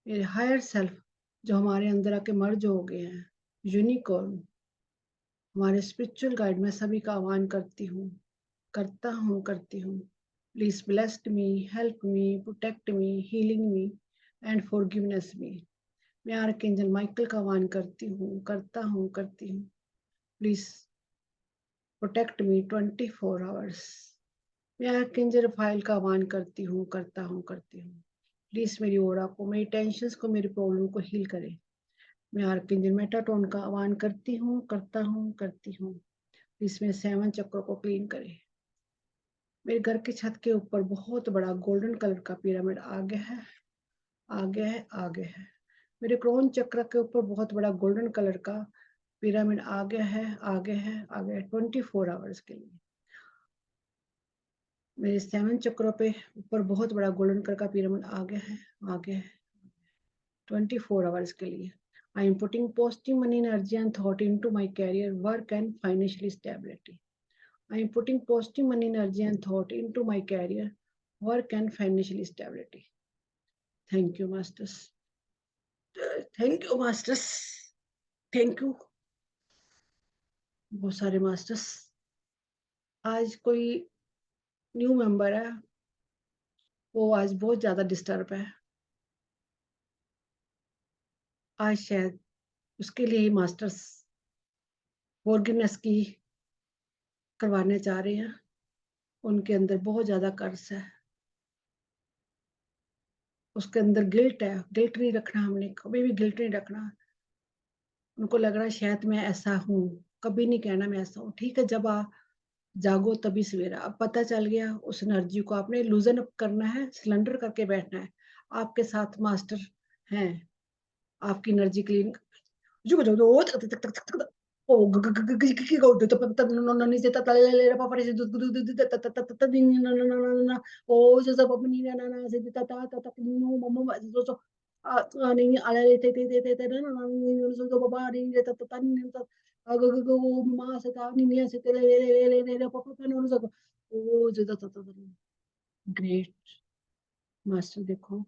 मेरे higher self जो हमारे अंदर आके मर्ज हो गए हैं, unicorn, हमारे स्पिरिचुअल गाइड, मैं सभी का आह्वान करती हूँ, करती हूँ। Please blessed me, help me, protect me, healing me and forgiveness me. मैं आर्कएंजल माइकल का आह्वान करती हूँ, करती हूँ। Please protect me 24 hours. मैं आर्कएंजल रफाइल का आह्वान करती हूँ, करती हूँ। प्लीज मेरी ओरा को, मेरी टेंशन्स को, मेरी प्रॉब्लम को हील करे। मैं आर्कएंजल मेटाट्रॉन का आह्वान करती हूँ, करती हूँ। प्लीज मेरे 7 चक्रों को क्लीन करे। मेरे घर की छत के ऊपर बहुत बड़ा गोल्डन कलर का पिरामिड आ गया है, आ गया है, आ गया है। मेरे क्रोन चक्र के ऊपर बहुत बड़ा गोल्डन कलर का पिरामिड आ गया है, आ गया है, आ गया है 24 आवर्स के लिए। मेरे 7 चक्रों पे ऊपर बहुत बड़ा गोल्डन कलर का पिरामिड आ गया है, आ गया है 24 आवर्स के लिए। I am putting positive money energy and thought into my career, work and financial stability. I am putting positive money energy and thought into my career, work and financial stability. Thank you, masters. Thank you, masters. Thank you. बहुत सारे masters. आज कोई new member है, वो आज बहुत ज्यादा disturb है। आज शायद उसके लिए ही मास्टर्स फॉरगिवनेस की करवाने चाह रहे हैं। उनके अंदर बहुत ज्यादा कर्ज है, उसके अंदर गिल्ट है। गिल्ट नहीं रखना, हमने कभी भी गिल्ट नहीं रखना। उनको लग रहा है शायद मैं ऐसा हूँ, कभी नहीं कहना मैं ऐसा हूँ। ठीक है, जब आप जागो तभी सवेरा। अब पता चल गया, उस एनर्जी को आपने लूजन अप करना है, सिलेंडर करके बैठना है। आपके साथ मास्टर हैं, आपकी एनर्जी क्लीन। ग्रेट मास्टर, देखो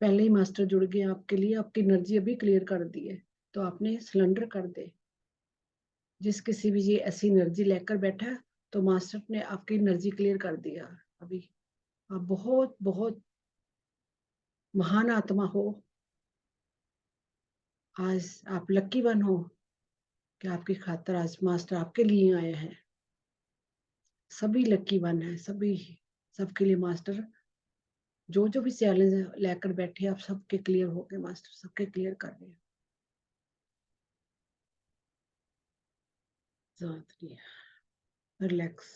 पहले ही मास्टर जुड़ गए आपके लिए, आपकी एनर्जी अभी क्लियर कर दी है, तो आपने सिलेंडर कर दे। जिस किसी भी ये ऐसी एनर्जी लेकर बैठा है, तो मास्टर ने आपकी एनर्जी क्लियर कर दिया अभी। आप बहुत बहुत महान आत्मा हो। आज आप लक्की वन हो कि आपकी खातर आज मास्टर आपके लिए आए हैं। सभी लक्की वन है, सभी, सबके लिए मास्टर जो जो भी चैलेंज लेकर बैठे, आप सबके क्लियर हो गए। मास्टर सबके क्लियर कर रहे हैं। Relax,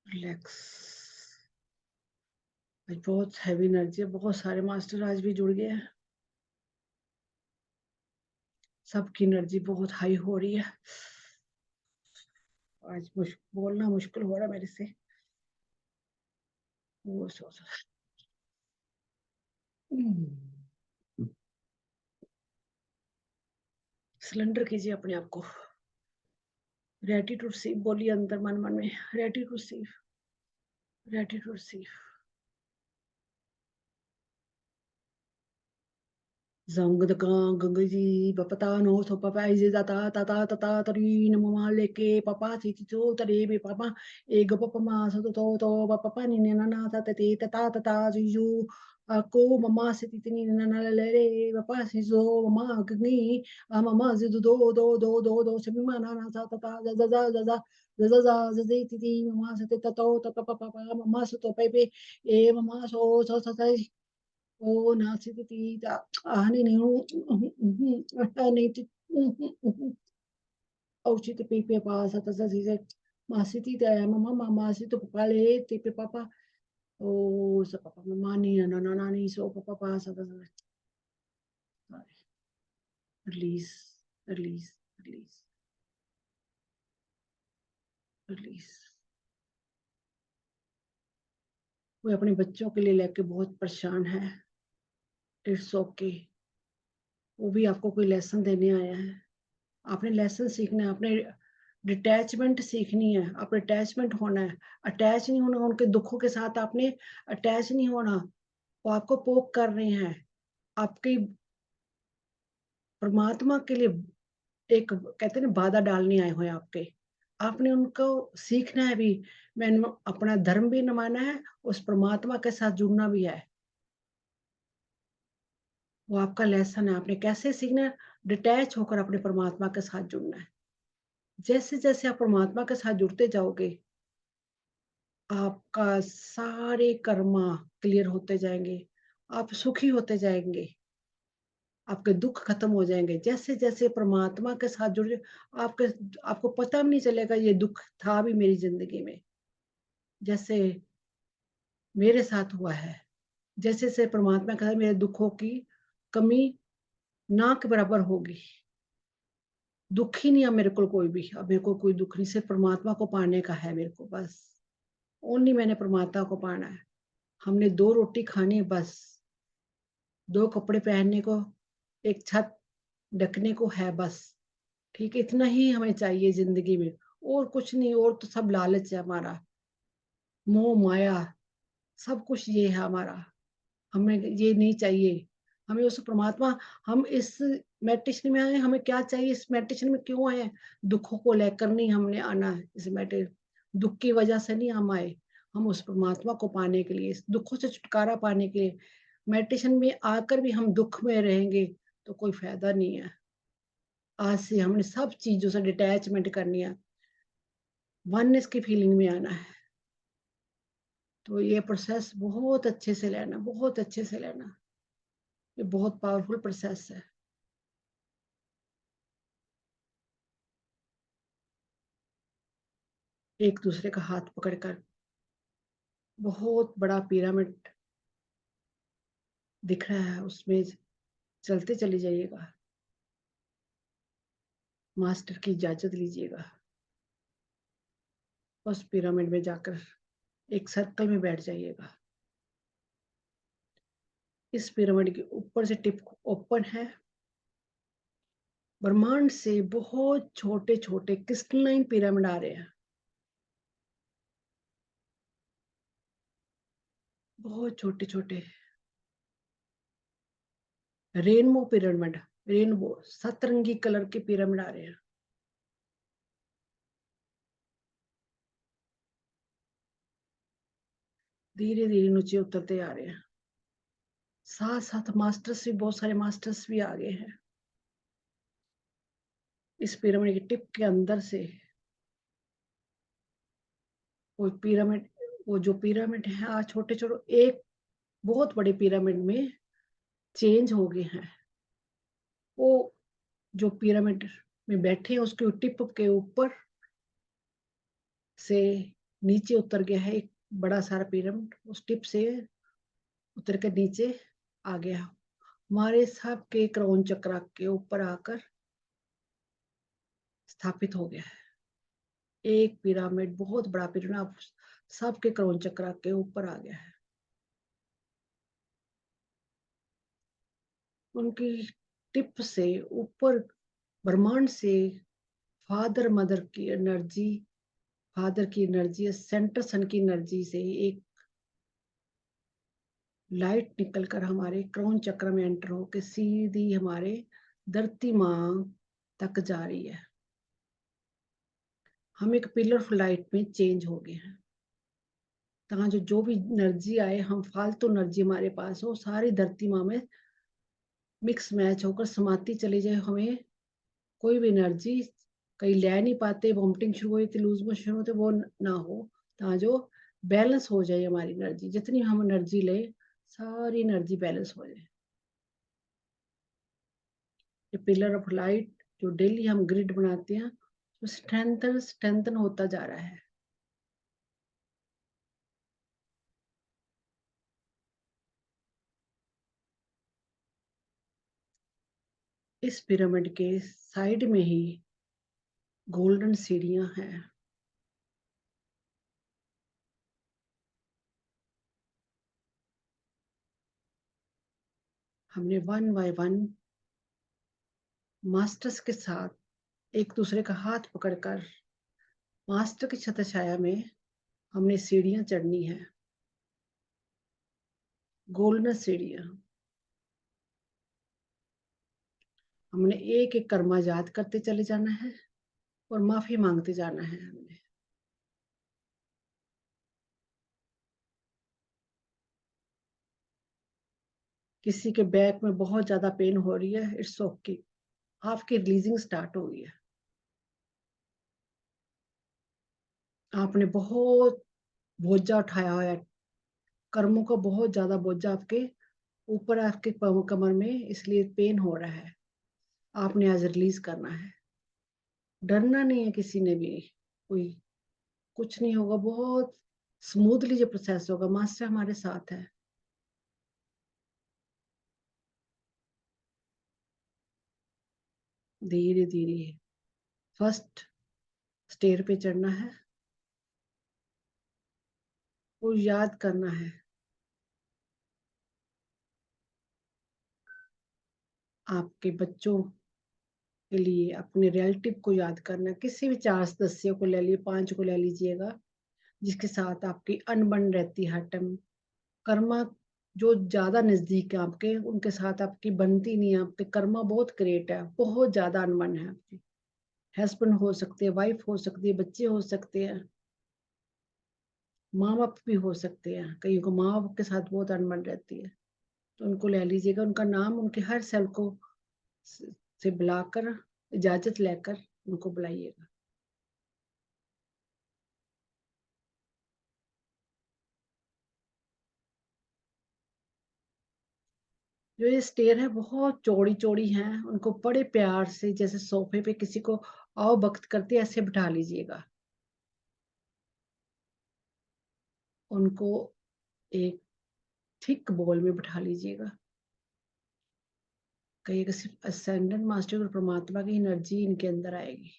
relax. आज बहुत हैवी एनर्जी है, बहुत सारे मास्टर आज भी जुड़ गए हैं। सबकी एनर्जी बहुत हाई हो रही है। आज बोलना मुश्किल हो रहा है मेरे से। वो सिलेंडर कीजिए अपने आप को। रेडी टू रिसीव बोलिए अंदर मन मन में, ready to receive, ready to receive. गंगजी पपता नो सो पपा इजे दाता ताता ताता तरी नममा लेके पपा थी तो तरे बे पापा एक पपमा सो तो पपा नी ना ना ता ते तता तता जीजू को मम्मा से तितनी ना ना ले रे पपा से जो मम्मा गनी मम्मा से दो से मम्मा ना ना ता तता जा जा जा जा जा जा जा जा तिती मम्मा से ततो ततो पपा मम्मा से तो पे पे ए मम्मा सो Oh, nasitita, ani ni ani ti oh chiti pipi pa sa ta sa si se masiti ta mama mama si to pale ti pe papa oh sa papa mama ni na na na ni so papa pa sa ta sa release, release, release, release। वो अपने बच्चों के लिए लेके बहुत परेशान है। It's okay, वो भी आपको कोई लेसन देने आया है। आपने लेसन सीखना है, आपने डिटैचमेंट सीखनी है, आपने अटैचमेंट होना है, अटैच नहीं होना, उनके दुखों के साथ आपने अटैच नहीं होना। वो आपको पोक कर रहे हैं, आपकी परमात्मा के लिए एक कहते हैं ना बाधा डालने आए हुए हैं आपके। आपने उनको सीखना है भी, मैंने अपना धर्म भी निभाना है, उस परमात्मा के साथ जुड़ना भी है। वो आपका लेसन है, आपने कैसे सीखना है, डिटैच होकर अपने परमात्मा के साथ जुड़ना है। जैसे-जैसे आप परमात्मा के साथ जुड़ते जाओगे, आपका सारे कर्मा क्लियर होते जाएँगे, आप सुखी होते जाएँगे, आपके दुःख खत्म हो जाएँगे। जैसे-जैसे परमात्मा के साथ जुड़ आपके आपको पता भी नहीं चलेगा ये दुःख था भी मेरी ज़िंदगी में। जैसे मेरे साथ हुआ है। जैसे-जैसे परमात्मा के साथ मेरे दुखों की कमी ना के बराबर होगी। दुःख ही नहीं है मेरे को कोई भी, अब मेरे को कोई दुःख नहीं, सिर्फ़ परमात्मा को पाने का है मेरे को बस। ओनली मैंने परमात्मा को पाना है। हमने 2 रोटी खानी है बस, 2 कपड़े पहनने को, एक छत ढकने को है बस, ठीक है? इतना ही हमें चाहिए ज़िंदगी में, और कुछ नहीं, और तो सब लालच है हमारा, मोह-माया, सब कुछ ये है हमारा। हमें ये नहीं चाहिए, हमें उस परमात्मा, हम इस मेडिटेशन में आए, हमें क्या चाहिए, इस मेडिटेशन में क्यों आए हैं? दुखों को लेकर नहीं हमने आना है, इस दुःख की वजह से नहीं हम आए, हम उस परमात्मा को पाने के लिए, इस दुखों से छुटकारा पाने के लिए। मेडिटेशन में आकर भी हम दुःख में रहेंगे, तो कोई फ़ायदा नहीं है। आज से हमने सब चीज़ों से डिटैचमेंट करनी है, वननेस की फीलिंग में आना है। तो ये प्रोसेस बहुत अच्छे से लेना, बहुत अच्छे से लेना। ये बहुत पावरफुल प्रोसेस है। एक दूसरे का हाथ पकड़कर बहुत बड़ा पिरामिड दिख रहा है, उसमें चलते चले जाइएगा। मास्टर की इजाज़त लीजिएगा। उस पिरामिड में जाकर एक सर्कल में बैठ जाइएगा। इस पिरामिड के ऊपर से टिप ओपन है। ब्रह्मांड से बहुत छोटे-छोटे क्रिस्टलाइन पिरामिड आ रहे हैं। बहुत छोटे-छोटे रेनबो पिरामिड, रेनबो सतरंगी कलर के पिरामिड आ रहे हैं। धीरे-धीरे नीचे उतरते आ रहे हैं। साथ-साथ मास्टर्स भी, बहुत सारे मास्टर्स भी आ गए हैं। इस पिरामिड की टिप के अंदर से वो पिरामिड, वो जो पिरामिड है आज छोटे-छोटे एक बहुत बड़े पिरामिड में चेंज हो गए हैं। वो जो पिरामिड में बैठे हैं उसके टिप के ऊपर से नीचे उतर गया है एक बड़ा सारा पिरामिड, उस टिप से उतर के नीचे आ गया। हमारे सबके क्राउन चक्र के ऊपर आकर स्थापित हो गया है। एक पिरामिड, बहुत बड़ा पिरामिड अब सबके क्राउन चक्र के ऊपर आ गया है। उनकी टिप से ऊपर ब्रह्मांड से फादर मदर की एनर्जी, फादर की एनर्जी, सेंटर सन की एनर्जी से एक लाइट निकल कर हमारे क्राउन चक्र में एंटर होकर सीधी हमारे धरती माँ तक जा रही है। हम एक पिलर ऑफ लाइट में चेंज हो गए हैं। तहाँ जो भी एनर्जी आए, हम फालतू एनर्जी हमारे पास हो, सारी धरती माँ में मिक्स मैच होकर समाती चली जाए। हमें कोई भी एनर्जी कहीं ले नहीं पाते, वॉमिटिंग शुरू हुई थी, लूज मोशन शुरू होते, वो ना हो। तहाँ जो बैलेंस हो जाए हमारी एनर्जी, जितनी हम एनर्जी लें सारी एनर्जी बैलेंस हो जाए। ये पिलर ऑफ लाइट जो डेली हम ग्रिड बनाते हैं, वो स्ट्रेंथन होता जा रहा है। इस पिरामिड के साइड में ही गोल्डन सीढ़ियां हैं। हमने वन बाय वन मास्टर्स के साथ एक दूसरे का हाथ पकड़कर मास्टर की छत्र छाया में हमने सीढ़ियां चढ़नी है, गोल्डन सीढ़ियां। हमने एक एक कर्मा याद करते चले जाना है और माफी मांगते जाना है हमने। किसी के बैक में बहुत ज्यादा पेन हो रही है, इट्स ओके, आपकी रिलीजिंग स्टार्ट हो गई है। आपने बहुत बोझा उठाया है, कर्मों का बहुत ज्यादा बोझा आपके ऊपर, आपके कमर में, इसलिए पेन हो रहा है। आपने आज रिलीज करना है। डरना नहीं है किसी ने भी, कोई कुछ नहीं होगा, बहुत स्मूथली जो प्रोसेस होगा, मास्टर हमारे साथ है। धीरे धीरे फर्स्ट स्टेयर पे चढ़ना है और याद करना है आपके बच्चों के लिए, अपने रिलेटिव को याद करना है। किसी भी 4 सदस्य को ले लिए, 5 को ले लीजिएगा, जिसके साथ आपकी अनबन रहती है हर टाइम। कर्मा जो ज्यादा नजदीक है आपके, उनके साथ आपकी बनती नहीं है। आपके कर्मा बहुत क्रिएट है, बहुत ज्यादा अनबन है आपकी। हस्बैंड हो सकते हैं, वाइफ हो सकती है, बच्चे हो सकते हैं, माँ बाप भी हो सकते हैं। कईयों को माँ बाप के साथ बहुत अनबन रहती है, तो उनको ले लीजिएगा, उनका नाम उनके हर सेल को से बुलाकर, इजाजत लेकर उनको बुलाइएगा। जो ये स्टेयर है बहुत चौड़ी चौड़ी हैं, उनको बड़े प्यार से, जैसे सोफे पे किसी को आओ भक्त करते ऐसे बिठा लीजिएगा। उनको एक थिक बॉल में बिठा लीजिएगा। कहिएगा सिर्फ असेंडेंट मास्टर और परमात्मा की एनर्जी इनके अंदर आएगी,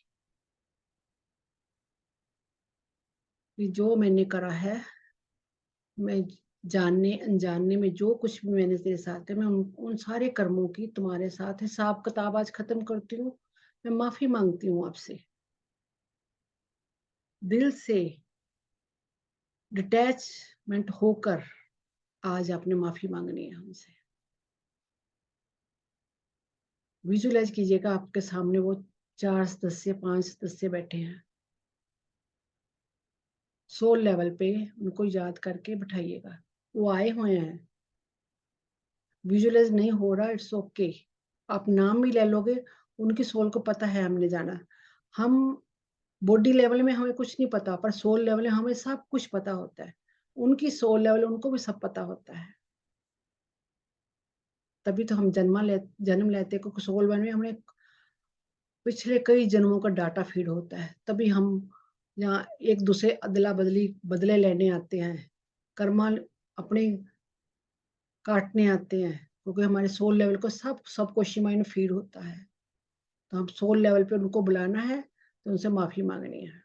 कि जो मैंने करा है, मैं जानने अनजानने में जो कुछ भी मैंने तेरे साथ है, मैं उन सारे कर्मों की तुम्हारे साथ हिसाब किताब आज खत्म करती हूँ। मैं माफी मांगती हूँ आपसे, दिल से डिटैचमेंट होकर आज आपने माफी मांगनी है हमसे। विजुअलाइज कीजिएगा आपके सामने वो 4 सदस्य, 5 सदस्य बैठे हैं, सोल लेवल पे उनको याद करके बिठाइएगा। वो आए हुए हैं, विजुअलाइज नहीं हो रहा, इट्स ओके, आप नाम भी ले लोगे। उनकी सोल को पता है हमने जाना। हम बॉडी लेवल में हमें कुछ नहीं पता, पर सोल लेवल में हमें सब कुछ पता होता है। उनकी सोल लेवल उनको भी सब पता होता है। तभी तो हम जन्म लेते, क्योंकि सोल लेवल में हमें पिछले कई जन्मों का डाटा फीड होता है। तभी हम यहाँ एक दूसरे अदला बदली बदले लेने आते हैं, कर्मा अपने काटने आते हैं, क्योंकि हमारे सोल लेवल को सब क्वेश्चन माइंड फीड होता है। तो हम सोल लेवल पे उनको बुलाना है, तो उनसे माफी मांगनी है।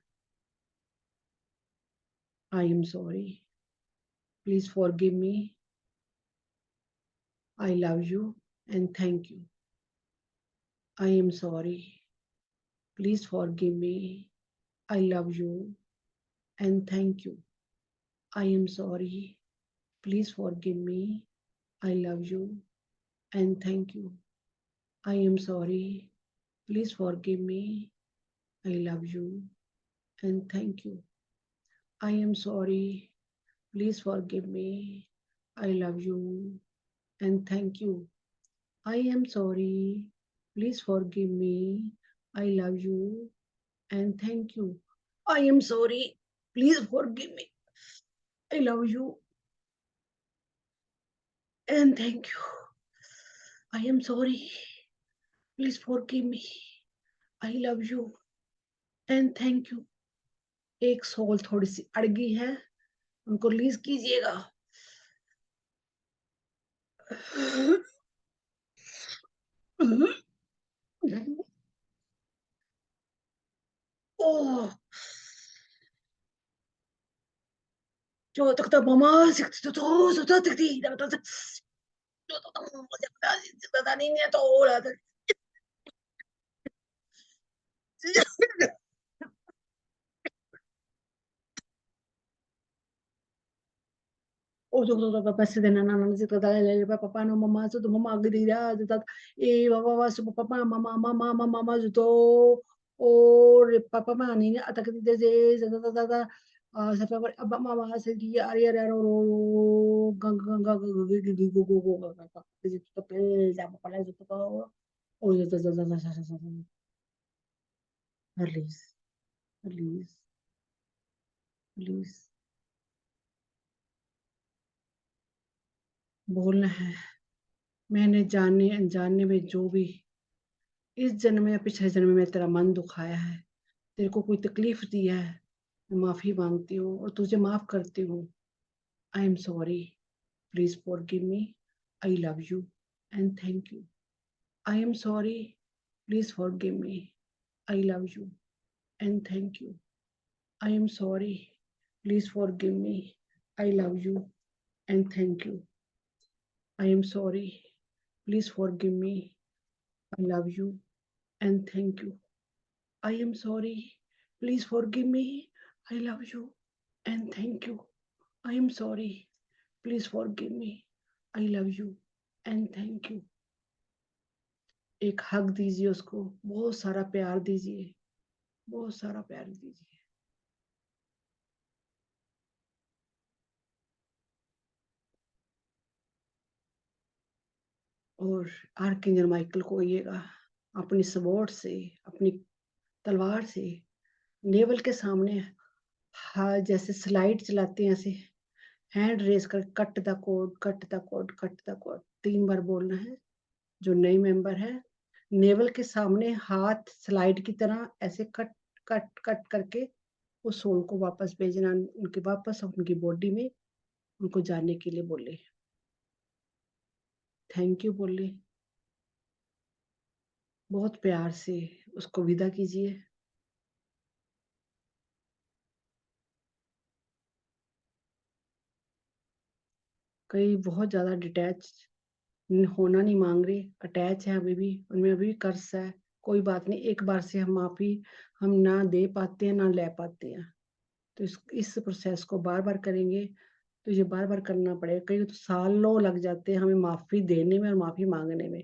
आई am sorry, please forgive me, I love you and thank you. I am sorry, please forgive me, I love you and thank you. I am sorry, please forgive me, I love you and thank you. I am sorry, please forgive me, I love you and thank you. I am sorry, please forgive me, I love you and thank you. I am sorry, please forgive me, I love you and thank you. I am sorry, please forgive me, I love you and thank you. I am sorry, please forgive me, I love you and thank you. एक soul थोड़ी सी अड़गी है, उनको release कीजिएगा। ओह, जो तक तो मामा six तो तक थी, pata niña toda. पैसे देना ना ना से पापा no mamá so mamá agredirá y papá su papá mamá mamá mamá mamá so और पापा में आनी ने अटक दी जैसे सब अब मामा से की अरे अरे अरे गंग गंगा गो गो गो गो तो पे जा पापा ले तो ओ रिलीज रिलीज रिलीज बोलना है मैंने जाने अनजाने में जो भी इस जन्म या पिछले जन्म में तेरा मन दुखाया है तेरे को कोई तकलीफ दी है मैं माफी मांगती हूँ और तुझे माफ करती हूँ I am sorry please forgive me I love you and thank you I am sorry please forgive me I love you and thank you I am sorry please forgive me I love you and thank you I am sorry please forgive me I love you and thank you I am sorry. Please forgive me. I love you and thank you. I am sorry. Please forgive me. I love you and thank you. एक हग दीजिए उसको बहुत सारा प्यार दीजिए बहुत सारा प्यार दीजिए और आर्कएंजल माइकल को कहिएगा अपनी स्वॉर्ड से अपनी तलवार से नेवल के सामने हाँ जैसे स्लाइड चलाते हैं ऐसे हैंड रेस कर cut the cord cut the cord cut the code 3 बार बोलना है जो नई मेंबर है नेवल के सामने हाथ स्लाइड की तरह ऐसे कट कट कट करके उस सोल को वापस भेजना उनके वापस उनकी बॉडी में उनको जाने के लिए बोले थैंक यू बोले बहुत प्यार से उसको विदा कीजिए कई बहुत ज्यादा डिटैच होना नहीं मांग रहे अटैच है अभी भी उनमें अभी भी कर्ज है कोई बात नहीं एक बार से हम माफी हम ना दे पाते हैं ना ले पाते हैं तो इस प्रोसेस को बार बार करेंगे तो ये बार बार करना पड़ेगा कई तो सालों लग जाते हैं हमें माफी देने में और माफी मांगने में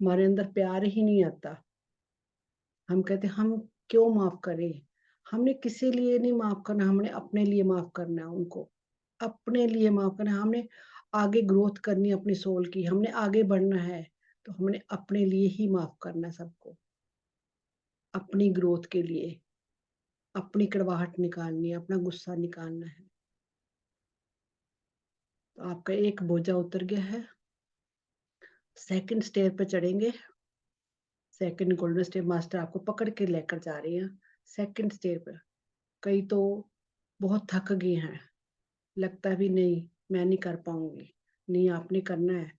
हमारे अंदर प्यार ही नहीं आता हम कहते हम क्यों माफ करें हमने किसी लिए नहीं माफ करना हमने अपने लिए माफ करना है उनको अपने लिए माफ करना है हमने आगे ग्रोथ करनी है अपनी सोल की हमने आगे बढ़ना है तो हमने अपने लिए ही माफ करना है सबको अपनी ग्रोथ के लिए अपनी कड़वाहट निकालनी है अपना गुस्सा निकालना है तो आपका एक बोझा उतर गया है सेकंड स्टेयर पे चढ़ेंगे सेकंड गोल्डन स्टेयर मास्टर आपको पकड़ के लेकर जा रहे हैं सेकंड स्टेयर पे कई तो बहुत थक गए हैं लगता भी नहीं मैं नहीं कर पाऊंगी नहीं आपने करना है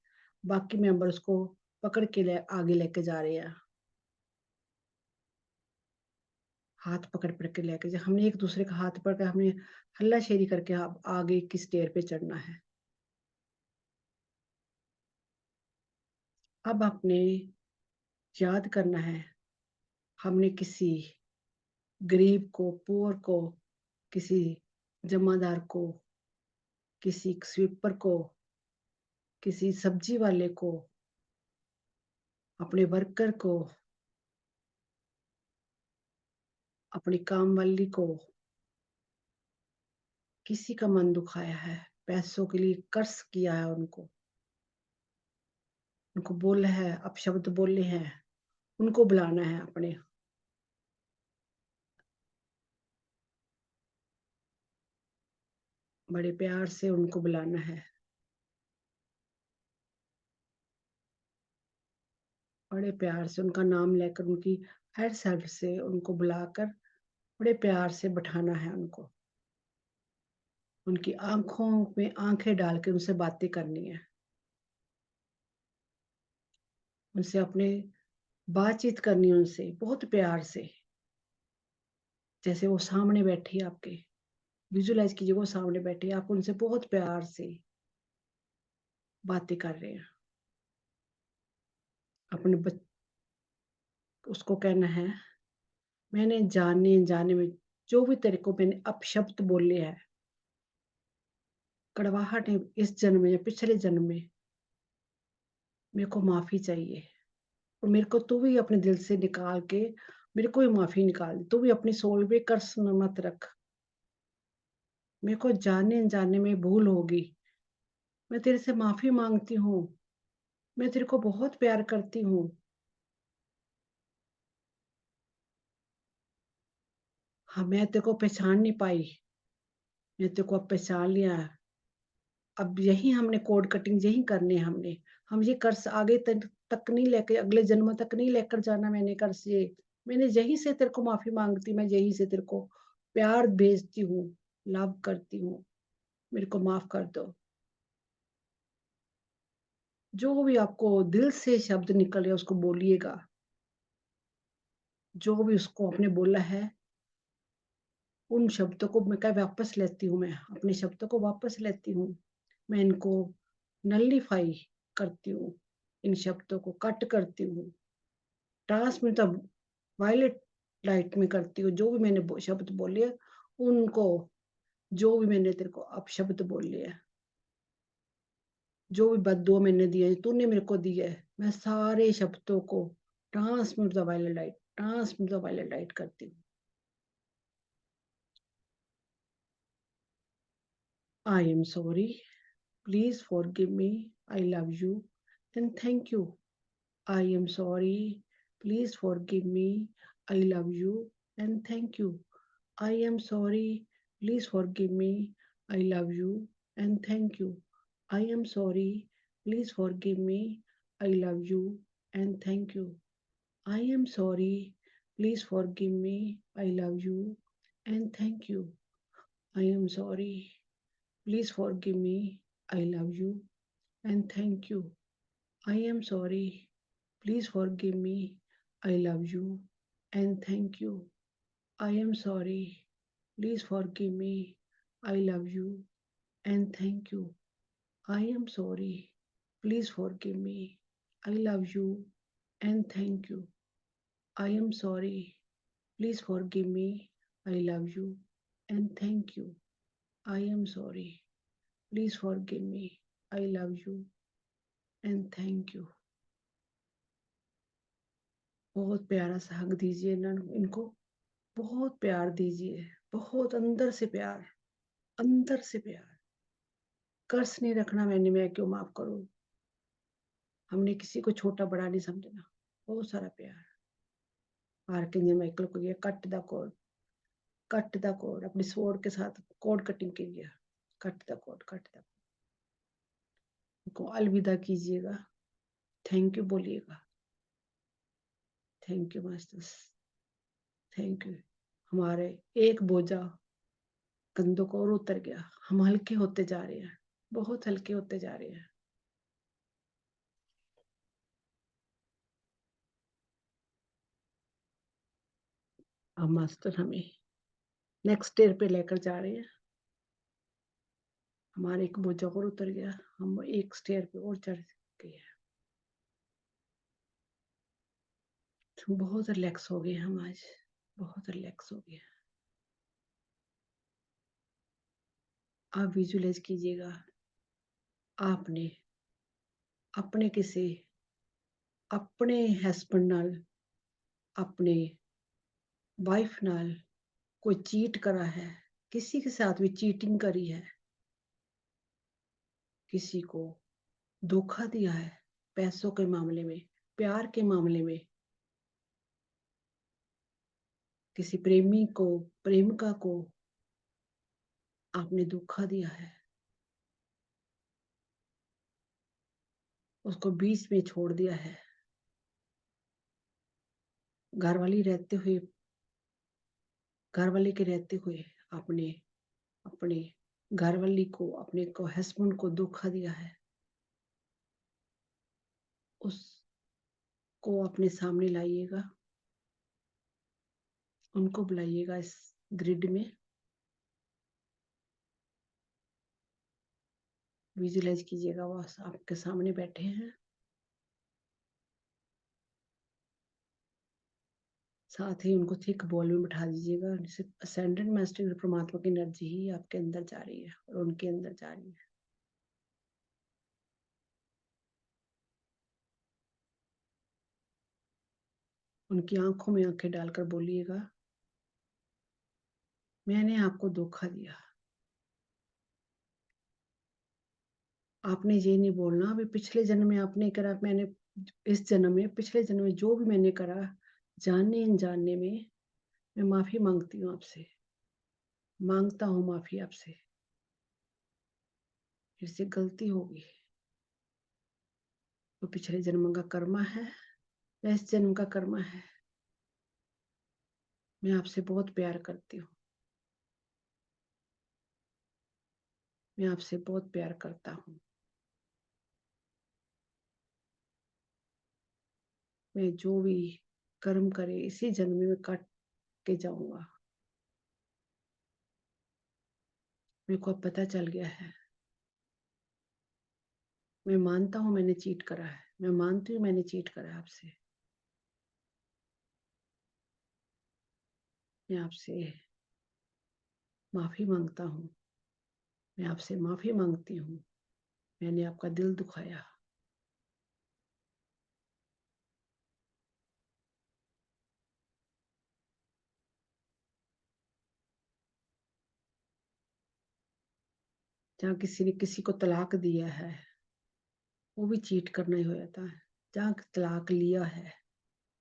बाकी मेंबर उसको पकड़ के आगे लेके जा रहे हैं हाथ पकड़ पकड़ के लेके जा हमने एक दूसरे का हाथ पकड़ के हमने हल्ला शेरी करके आगे की स्टेयर पे चढ़ना है अब आपने याद करना है हमने किसी गरीब को पुअर को किसी जमादार को किसी स्वीपर को किसी सब्जी वाले को अपने वर्कर को अपनी काम वाली को किसी का मन दुखाया है पैसों के लिए कर्ज किया है उनको बोला है अपशब्द बोले हैं उनको बुलाना है अपने बड़े प्यार से उनको बुलाना है बड़े प्यार से उनका नाम लेकर उनकी हर साइड से उनको बुलाकर बड़े प्यार से बैठाना है उनको उनकी आंखों में आंखें डाल के उनसे बातें करनी है उनसे अपने बातचीत करनी है उनसे बहुत प्यार से जैसे वो सामने बैठी है आपके विजुलाइज कीजिए वो सामने बैठी है आप उनसे बहुत प्यार से बातें कर रहे हैं अपने उसको कहना है मैंने जाने जाने में जो भी तेरे को मैंने अपशब्द बोले हैं कड़वाहट है इस जन्म में या पिछले जन्म में, मेरे को माफ़ी चाहिए और मेरे को तू भी अपने दिल से निकाल के मेरे को भी माफ़ी निकाल दे। तू भी अपनी सोल पे कर्स मत रख। मेरे को जाने-अनजाने में भूल होगी। मैं तेरे से माफ़ी माँगती हूँ। मैं तेरे को बहुत प्यार करती हूँ। हाँ, मैं तेरे को पहचान नहीं पाई। मैं तेरे को अब पहचान लिया है। अब यही हमने कोड कटिंग यही करनी है हमने। हम ये कर्स आगे तक नहीं लेके अगले जन्मों तक नहीं लेकर जाना मैंने कर्स ये। मैंने यहीं से तेरे को माफ़ी माँगती, मैं यहीं से तेरे को प्यार भेजती हूँ, लव करती हूँ। मेरे को माफ़ कर दो। जो भी आपको दिल से शब्द निकल रहे उसको बोलिएगा। जो भी उसको आपने बोला है, उन शब्दों को मैं वापस लेती हूँ मैं, अपने शब्दों को वापस लेती हूँ। मैं इनको नल्लीफाई करती हूँ, इन शब्दों को कट करती हूँ। ट्रांसमिट द वायलेट लाइट में करती हूँ। जो भी मैंने शब्द बोले उनको, जो भी मैंने तेरे को अपशब्द बोले हैं, जो भी बद्दुआ मैंने दिया है, तूने मेरे को दिया है, मैं सारे शब्दों को transmit the violet light, transmit the violet light करती हूँ। I am sorry, please forgive me, I love you and thank you. I am sorry. Please forgive me. I love you and thank you. I am sorry. Please forgive me. I love you and thank you. I am sorry. Please forgive me. I love you and thank you. I am sorry. Please forgive me. I love you and thank you. I am sorry. Please forgive me. I love you and thank you. I am sorry. Please forgive me. I love you and thank you. I am sorry. Please forgive me. I love you and thank you. I am sorry. Please forgive me. I love you and thank you. I am sorry. Please forgive me. I love you and thank you. I am sorry. Please forgive me. I love you and thank you. बहुत प्यारा सा हक दीजिए इनको, बहुत प्यार दीजिए, बहुत अंदर से प्यार, अंदर से प्यार। कर्ज नहीं रखना मैंने, मैं क्यों माफ करूं। हमने किसी को छोटा बड़ा नहीं समझना, बहुत सारा प्यार। आर्किंजल माइकल को गया cut the cord, cut the code, अपनी स्वॉर्ड के साथ कोड कटिंग की गया, cut the cord, cut the को अलविदा कीजिएगा, थैंक यू बोलिएगा, thank you masters, thank you. हमारे एक बोझा कंधों को और उतर गया, हम हल्के होते जा रहे हैं, बहुत हल्के होते जा रहे हैं। अब मास्टर हमें नेक्स्ट स्टेयर पे लेकर जा रहे हैं। हमारे एक बोझा और उतर गया, हम एक स्टेयर पे और चढ़ गए। बहुत रिलैक्स हो गए हम आज, बहुत रिलैक्स हो गए। आप विजुअलाइज कीजिएगा, आपने अपने किसी अपने हस्बैंड नाल, अपने वाइफ नाल कोई चीट करा है, किसी के साथ भी चीटिंग करी है, किसी को धोखा दिया है, पैसों के मामले में, प्यार के मामले में, किसी प्रेमी को, प्रेमिका को आपने धोखा दिया है, उसको बीच में छोड़ दिया है। घरवाली रहते हुए, घरवाले के रहते हुए आपने अपने घरवाली को, अपने को हस्बैंड को धोखा दिया है, उसको अपने सामने लाइएगा, उनको बुलाइएगा इस ग्रिड में, विजुअलाइज कीजिएगा वो आपके सामने बैठे हैं। साथ ही उनको थिक बॉल में बिठा दीजिएगा। असेंडेंट मास्टर परमात्मा की एनर्जी ही आपके अंदर जा रही है और उनके अंदर जा रही है। उनकी आंखों में आंखें डालकर बोलिएगा, मैंने आपको धोखा दिया। आपने ये नहीं बोलना अभी पिछले जन्म में आपने करा, मैंने इस जन्म में, पिछले जन्म में जो भी मैंने करा, जानने अनजाने में, मैं माफी मांगती हूँ आपसे, मांगता हूँ माफी आपसे। फिर से गलती होगी तो पिछले जन्म का कर्मा है या इस जन्म का कर्मा है। मैं आपसे बहुत प्यार करती हूँ, मैं आपसे बहुत प्यार करता हूँ। मैं जो भी कर्म करे इसी जन्म में काट के जाऊंगा। मेरे को अब पता चल गया है। मैं मानता हूँ मैंने चीट करा है, मैं मानती हूँ मैंने चीट करा है आपसे। मैं आपसे माफी मांगता हूँ, मैं आपसे माफी मांगती हूँ। मैंने आपका दिल दुखाया। जहाँ किसी ने किसी को तलाक दिया है वो भी चीट करना ही हो जाता है। जहाँ तलाक लिया है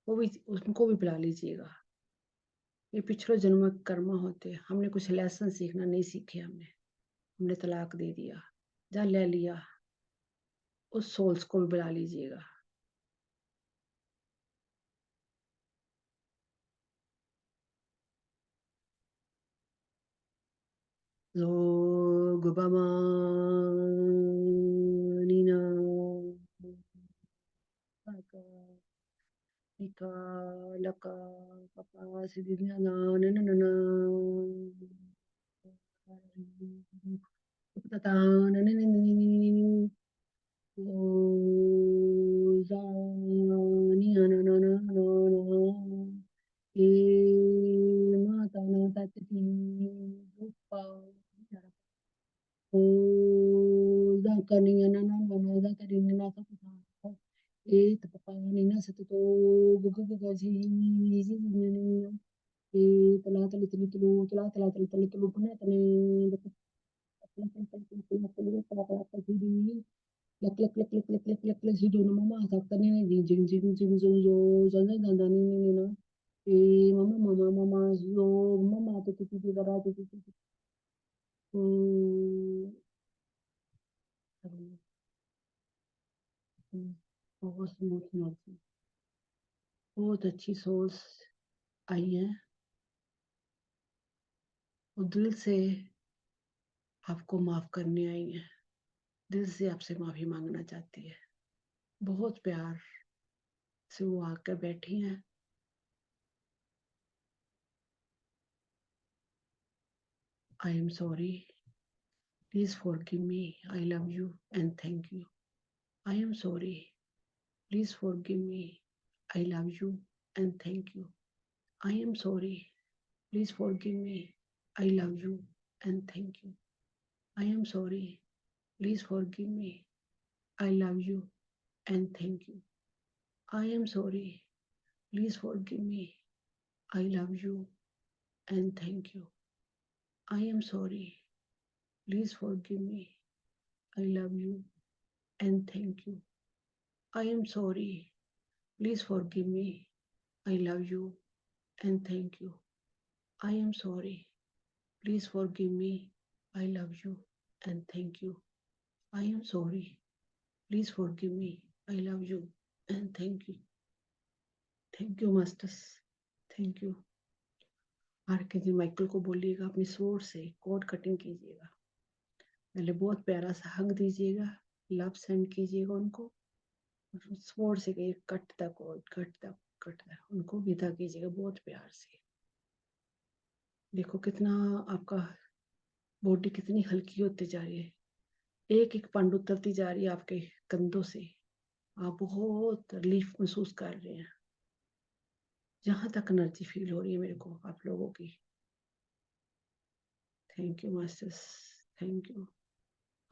वो भी, उनको भी बुला लीजिएगा। ये पिछले जन्म में कर्म होते हैं। हमने कुछ लेसन सीखना नहीं सीखे, हमने तलाक दे दिया, जहाँ ले लिया, उस सोल्स को भी बुला लीजिएगा। Logobama Nina Laka Nika Laka Papa Sidina Nana Tata Nana Zani Nana E Mata Nata Tati Rupa O Zakani Nana Zakari Nana Sapa E Tapa Nina Satato Gugazi E Tala Tali Tali Tulu Tala Tala Tali Tali Tulu Punatani lek lek lek lek lek lek lek lek si dono mama sakta ni jing jing jing jing jing zo zan zan zan ni na e mama mama mama zo mama to to to dara to to to बहुत smooth energy, बहुत अच्छी souls आई हैं और दिल से आपको माफ करने आई हैं, दिल से आपसे माफी मांगना चाहती है। बहुत प्यार से वो आकर बैठी हैं। आई am sorry, please forgive me, I love you and thank you. I am sorry, please forgive me, I love you and thank you. I am sorry, please forgive me, I love you and thank you. I am sorry, please forgive me, I love you and thank you. I am sorry, please forgive me, I love you and thank you. I am sorry, please forgive me, I love you and thank you. I am sorry, please forgive me, I love you and thank you. I am sorry. Please forgive me. I love you and thank you. I am sorry. Please forgive me. I love you and thank you. Thank you, masters. Thank you. Archangel Michael को बोलिएगा अपनी स्वord से code cutting कीजिएगा। पहले बहुत प्यारा सा हग दीजिएगा, लव सेंड कीजिएगा उनको, स्वord से कहिए cut the cord, cut the cut the, उनको विदा कीजिएगा बहुत प्यार से। देखो कितना आपका बॉडी कितनी हल्की होती जा रही है, एक एक पंड उतरती जा रही है आपके कंधों से। आप बहुत रिलीफ महसूस कर रहे हैं। जहां तक एनर्जी फील हो रही है मेरे को आप लोगों की। Thank you masters, thank you.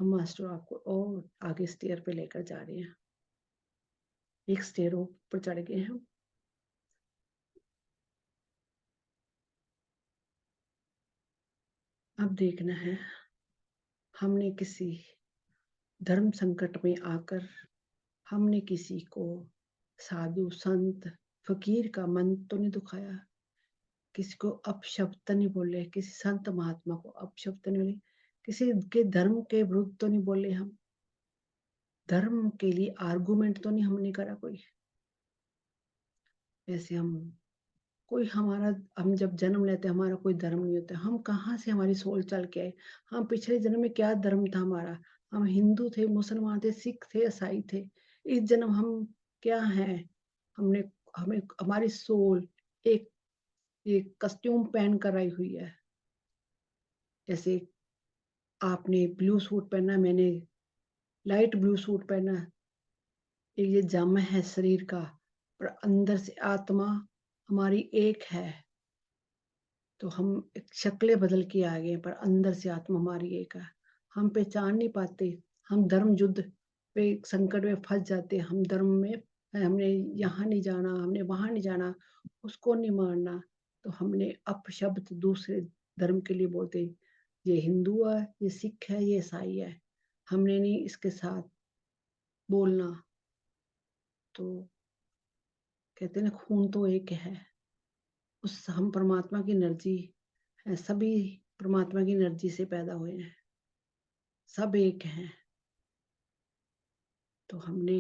हम मास्टर आपको और आगे स्टेयर पे लेकर जा रहे हैं। एक स्टेयर ऊपर चढ़ गए हैं, अब देखना है हमने किसी धर्म संकट में आकर हमने किसी को साधु संत फकीर का मन तो नहीं दुखाया, किसी को अपशब्द तो नहीं बोले, किसी संत महात्मा को अपशब्द तो नहीं बोले, किसी के धर्म के विरुद्ध तो नहीं बोले, हम धर्म के लिए आर्गुमेंट तो नहीं हमने करा कोई। ऐसे हम कोई हमारा हम जब जन्म लेते हैं हमारा कोई धर्म नहीं होता, हम कहाँ से हमारी सोल चल के आए, हम पिछले जन्म में क्या धर्म था हमारा, हम हिंदू थे, मुसलमान थे, सिख थे, ईसाई थे, इस जन्म हम क्या हैं, हमने हमें हमारी सोल एक एक कस्ट्यूम पहन कर आई हुई है। जैसे आपने ब्लू सूट पहना, मैंने लाइट ब्लू सूट पहना, ये जामा है शरीर का, पर अंदर से आत्मा हमारी एक है। तो हम एक शक्लें बदल के आ गए पर अंदर से आत्मा हमारी एक है। हम पहचान नहीं पाते, हम धर्म युद्ध पे संकट में फंस जाते, हम धर्म में हमने यहाँ नहीं जाना, हमने वहां नहीं जाना, उसको नहीं मारना, तो हमने अपशब्द दूसरे धर्म के लिए बोलते, ये हिंदू है, ये सिख है, ये ईसाई है, हमने नहीं इसके साथ बोलना। तो कहते हैं ना खून तो एक है, उस हम परमात्मा की एनर्जी है, सभी परमात्मा की एनर्जी से पैदा हुए हैं, सब एक हैं। तो हमने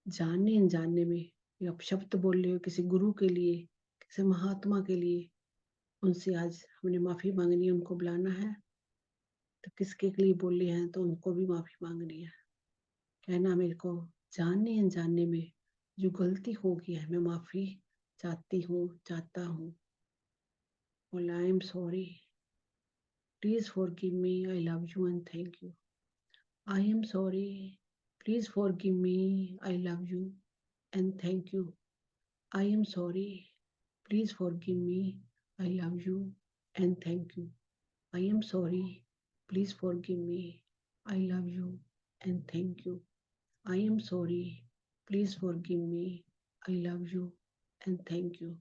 जानने अनजाने में ये अपशब्द बोल रहे हो किसी गुरु के लिए, किसी महात्मा के लिए, उनसे आज हमने माफी मांगनी है, उनको बुलाना है। तो किसके लिए बोल रहे हैं तो उनको भी माफी मांगनी है, कहना मेरे को जानने अनजाने में जो गलती हो गई है मैं माफी चाहती हूँ, चाहता हूँ, बोला आई am sorry, please forgive me, I love you and thank you. I am sorry. Please forgive me. I love you and thank you. I am sorry. Please forgive me. I love you and thank you. I am sorry. Please forgive me. I love you and thank you. I am sorry. Please forgive me. I love you and thank you.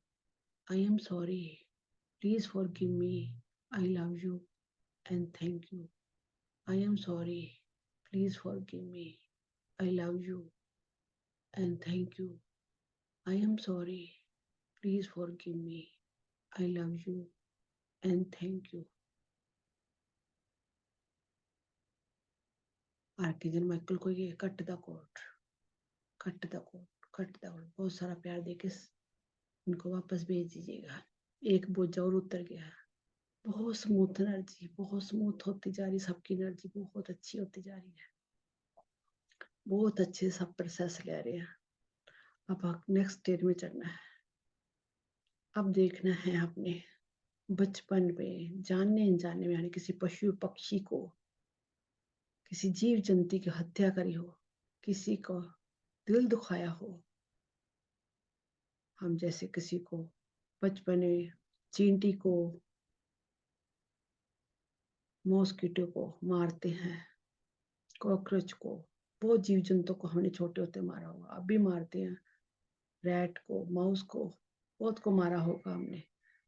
I am sorry. Please forgive me. I love you and thank you. I am sorry. Please forgive me. I love you and thank you. I am sorry. Please forgive me. I love you and thank you. Archangel Michael को ये cut the coat, cut the coat, cut the coat, बहुत सारा प्यार देके उनको वापस भेज दीजिएगा। एक बोझ और उतर गया। बहुत स्मूथ एनर्जी, बहुत स्मूथ होती जा रही, सबकी एनर्जी बहुत अच्छी होती जा रही है, बहुत अच्छे सब प्रोसेस ले रहे हैं। अब नेक्स्ट स्टेज में चढ़ना है। अब देखना है आपने बचपन में जानने अनजाने में, यानी किसी पशु पक्षी को, किसी जीव जंतु की हत्या करी हो, किसी को दिल दुखाया हो। हम जैसे किसी को बचपन में चींटी को, मॉस्किटो को मारते हैं, कॉकरोच को, बहुत जीव जंतु को हमने छोटे होते मारा होगा, अब भी मारते हैं, रैट को, माउस को, बहुत को मारा होगा हमने,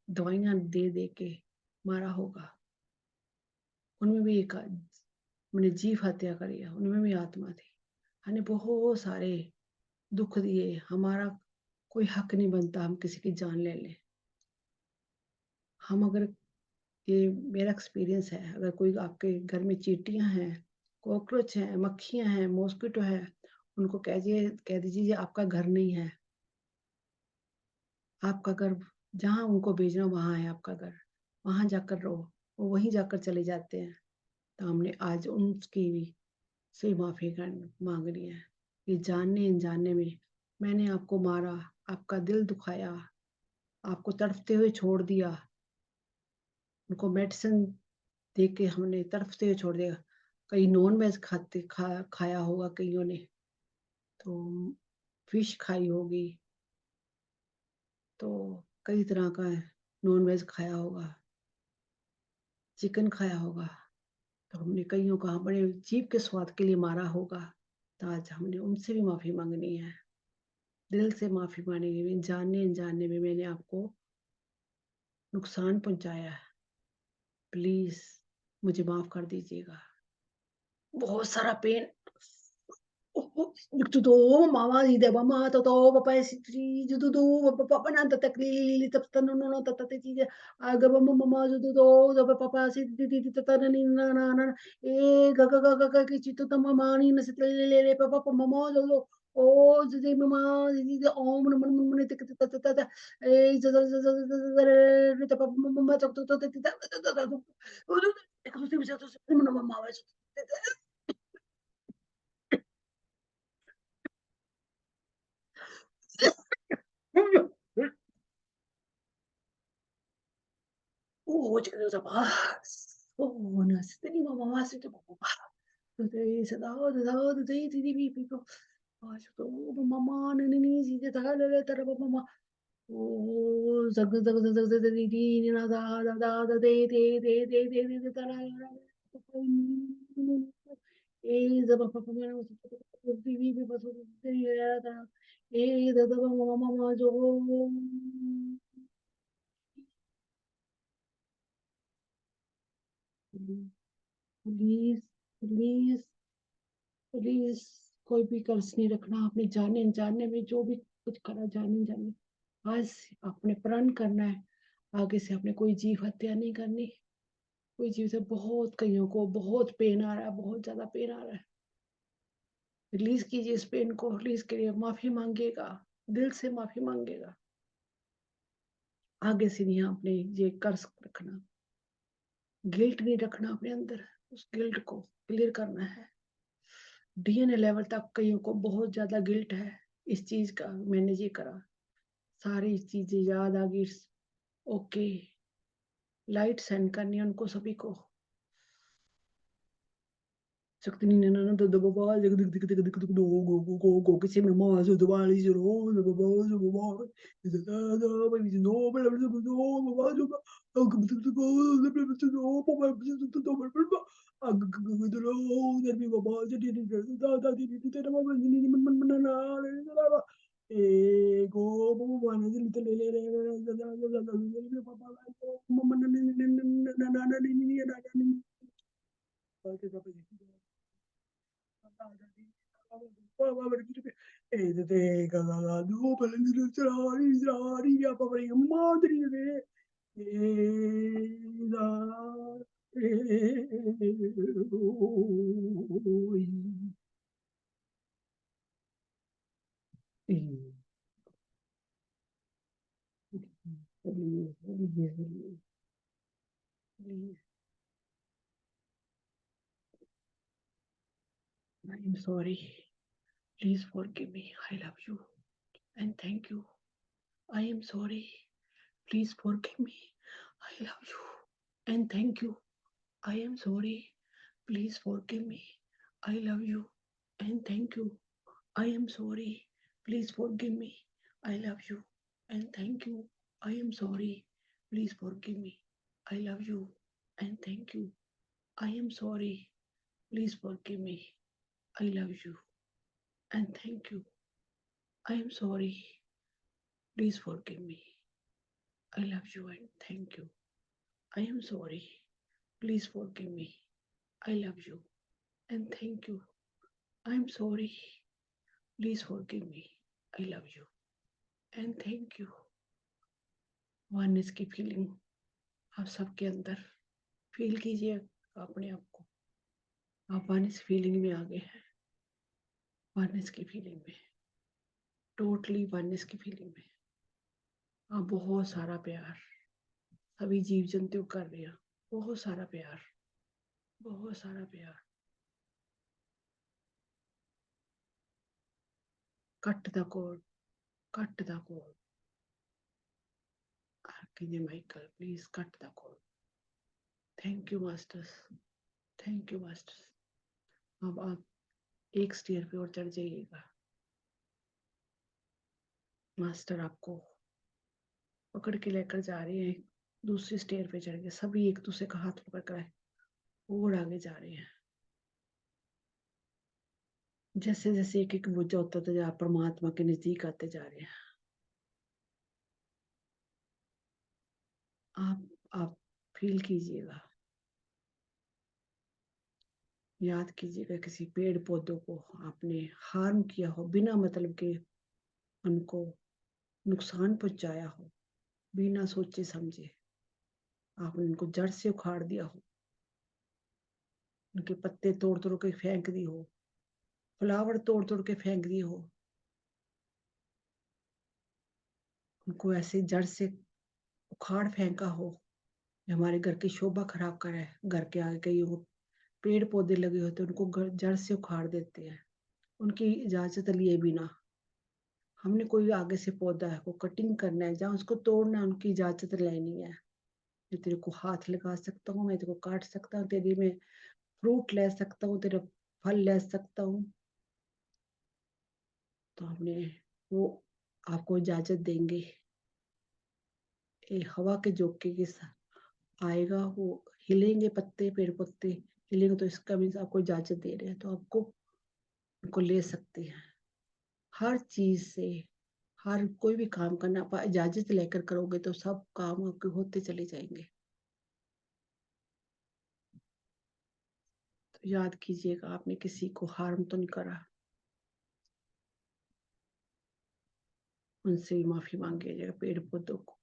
दवाइयां दे दे के मारा होगा। उनमें भी एक हमने जीव हत्या करी है, उनमें भी आत्मा थी, हमने बहुत सारे दुख दिए, हमारा कोई हक नहीं बनता हम किसी की जान ले लें। हम अगर, ये मेरा एक्सपीरियंस है, अगर कोई आपके घर में चींटियां हैं, कॉकरोच हैं, मक्खियां हैं, मॉस्किटो है, उनको कह दीजिए ये आपका घर नहीं है, आपका घर जहाँ उनको भेजना वहाँ है आपका घर, वहाँ जाकर रहो, वो वहीं जाकर चले जाते हैं। तो हमने आज उनकी भी से माफी मांगनी है कि जानने अनजाने में मैंने आपको मारा, आपका दिल दुखाया, आपको तड़पते हुए छोड़ दिया, उनको मेडिसिन दे के हमने तड़पते हुए छोड़ दिया। कई नॉन वेज खाया होगा कईयों ने, तो फिश खाई होगी, तो कई तरह का नॉन वेज खाया होगा, चिकन खाया होगा, तो हमने कईयों का बड़े जीभ के स्वाद के लिए मारा होगा। तो आज हमने उनसे भी माफी मांगनी है, दिल से माफी मांगनी, जानने अनजाने में मैंने आपको नुकसान पहुंचाया है, प्लीज मुझे माफ कर दीजिएगा। बहुत सारा pen. Tudo, mama ide mama toto papa si tudo papa na tatakli taptan no tatate ti aga mama mama tudo do papa si ti tatana ni na e ga ki chito ta mama ni na sitle le papa mama lo o de mama di om no man te ta ta ta e ta papa mama to mama Oh, Dios da paz. Oh, nasce ni mama masi to papa. Today is the day to the people. Oh, so mama ni si ta la ta mama. Oh, zag ni na da de ta la. Eh, za papa mama bibi bi paso de ya ta. Eh, da mama mama jo. Please please please कोई भी कर्ज नहीं रखना अपने जाने अनजाने में जो भी कुछ करा जाने अनजाने में। आज अपने प्रण करना है। आगे से अपने कोई जीव हत्या नहीं करनी। कोई जीव से बहुत कईयों को बहुत पेन आ रहा है, बहुत ज्यादा पेन आ रहा है। रिलीज कीजिए इस पेन को। रिलीज करिए, माफी मांगिएगा, दिल से माफी मांगिएगा। आगे से नहीं अपने ये कर्ज रखना, गिल्ट नहीं रखना अपने अंदर। उस गिल्ट को क्लियर करना है। डीएनए लेवल तक कईयों को बहुत ज्यादा गिल्ट है इस चीज का। मैंने ये करा, सारी चीजें याद आ गई। ओके, लाइट सेंड करनी है उनको सभी को। शक्ति नहीं ना तो दबा बाबा जग दिख दिख दिख दिख दो गो किसी में मां जो दबाली जो रो बाबा जो बाबा इधर दा भाई जो नो बड़ा बड़ा जो बाबा जो अग तो जो पापा तो बड़ा अग तो लो उधर भी बाबा जो दी दादा दी तेरा बाबा नहीं मन मन मन ना ए गो बाबा ने दिल तो ले ले दादा पापा मम्मा ना ना ना नहीं ना नहीं I'm sorry. Please forgive me. I love you and thank you. I am sorry. Please forgive me. I love you and thank you. I am sorry. Please forgive me. I love you and thank you. I am sorry. Please forgive me. I love you and thank you. I am sorry. Please forgive me. I love you and thank you. I am sorry. Please forgive me. I love you and thank you. I am sorry. Please forgive me. I love you and thank you. I am sorry. Please forgive me. I love you and thank you. I am sorry. Please forgive me. I love you and thank you. Oneness की feeling आप सबके अंदर feel कीजिए अपने आप को। आप oneness feeling में आ गए हैं। वननेस की फीलिंग में, टोटली वननेस की फीलिंग में। आप बहुत सारा प्यार सभी जीव जंतु कर रहे हैं। बहुत सारा प्यार, बहुत सारा प्यार। Cut the cord, cut the cord. Archangel Michael, please cut the cord. Thank you masters, thank you masters. अब आप एक स्टेयर पे और चढ़ जाइएगा। मास्टर आपको पकड़ के लेकर जा रहे हैं। दूसरी स्टेयर पे चढ़ के सभी एक दूसरे का हाथ पकड़ कर और आगे जा रहे हैं। जैसे जैसे एक एक बुझा होता तो आप परमात्मा के नजदीक आते जा रहे हैं। आप फील कीजिएगा याद कीजिएगा किसी पेड़ पौधों को आपने हार्म किया हो, बिना मतलब के उनको नुकसान पहुंचाया हो, बिना सोचे समझे आपने उनको जड़ से उखाड़ दिया हो, उनके पत्ते तोड़ तोड़ के फेंक दिए हो, फ्लावर तोड़ तोड़ के फेंक दिए हो, उनको ऐसे जड़ से उखाड़ फेंका हो, हमारे घर की शोभा खराब करे, घर के आगे कहीं वो पेड़ पौधे लगे होते हैं उनको जड़ से उखाड़ देते हैं, उनकी इजाजत लिए बिना। हमने कोई आगे से पौधा है को कटिंग करना है, जहाँ उसको तोड़ना है उनकी इजाजत लेनी है। मैं तेरे को हाथ लगा सकता हूँ, मैं तेरे को काट सकता हूँ, तेरी मैं फ्रूट ले सकता हूँ, तेरा फल ले सकता हूँ, तो हमने वो आपको इजाजत देंगे। ये हवा के झोंके के साथ आएगा, वो हिलेंगे पत्ते, पेड़ पत्ते हिलेंगे, तो इसका मीन्स आपको इजाजत दे रहे हैं, तो आपको उनको ले सकते हैं। हर चीज से हर कोई भी काम करना आप इजाजत लेकर करोगे तो सब काम आपके होते चले जाएंगे। तो याद कीजिएगा आपने किसी को हार्म तो नहीं करा, उनसे भी माफी मांगिएगा पेड़ पौधों को।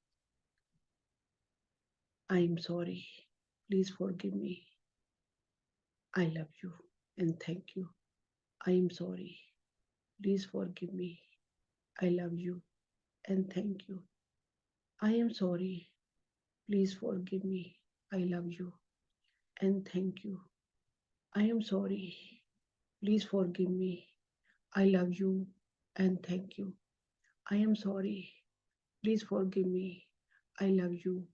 आई am sorry, please forgive me, I love you and thank you. I am sorry, please forgive me, I love you and thank you. I am sorry, please forgive me, I love you and thank you. I am sorry, please forgive me, I love you and thank you. I am sorry. Please forgive me. I love you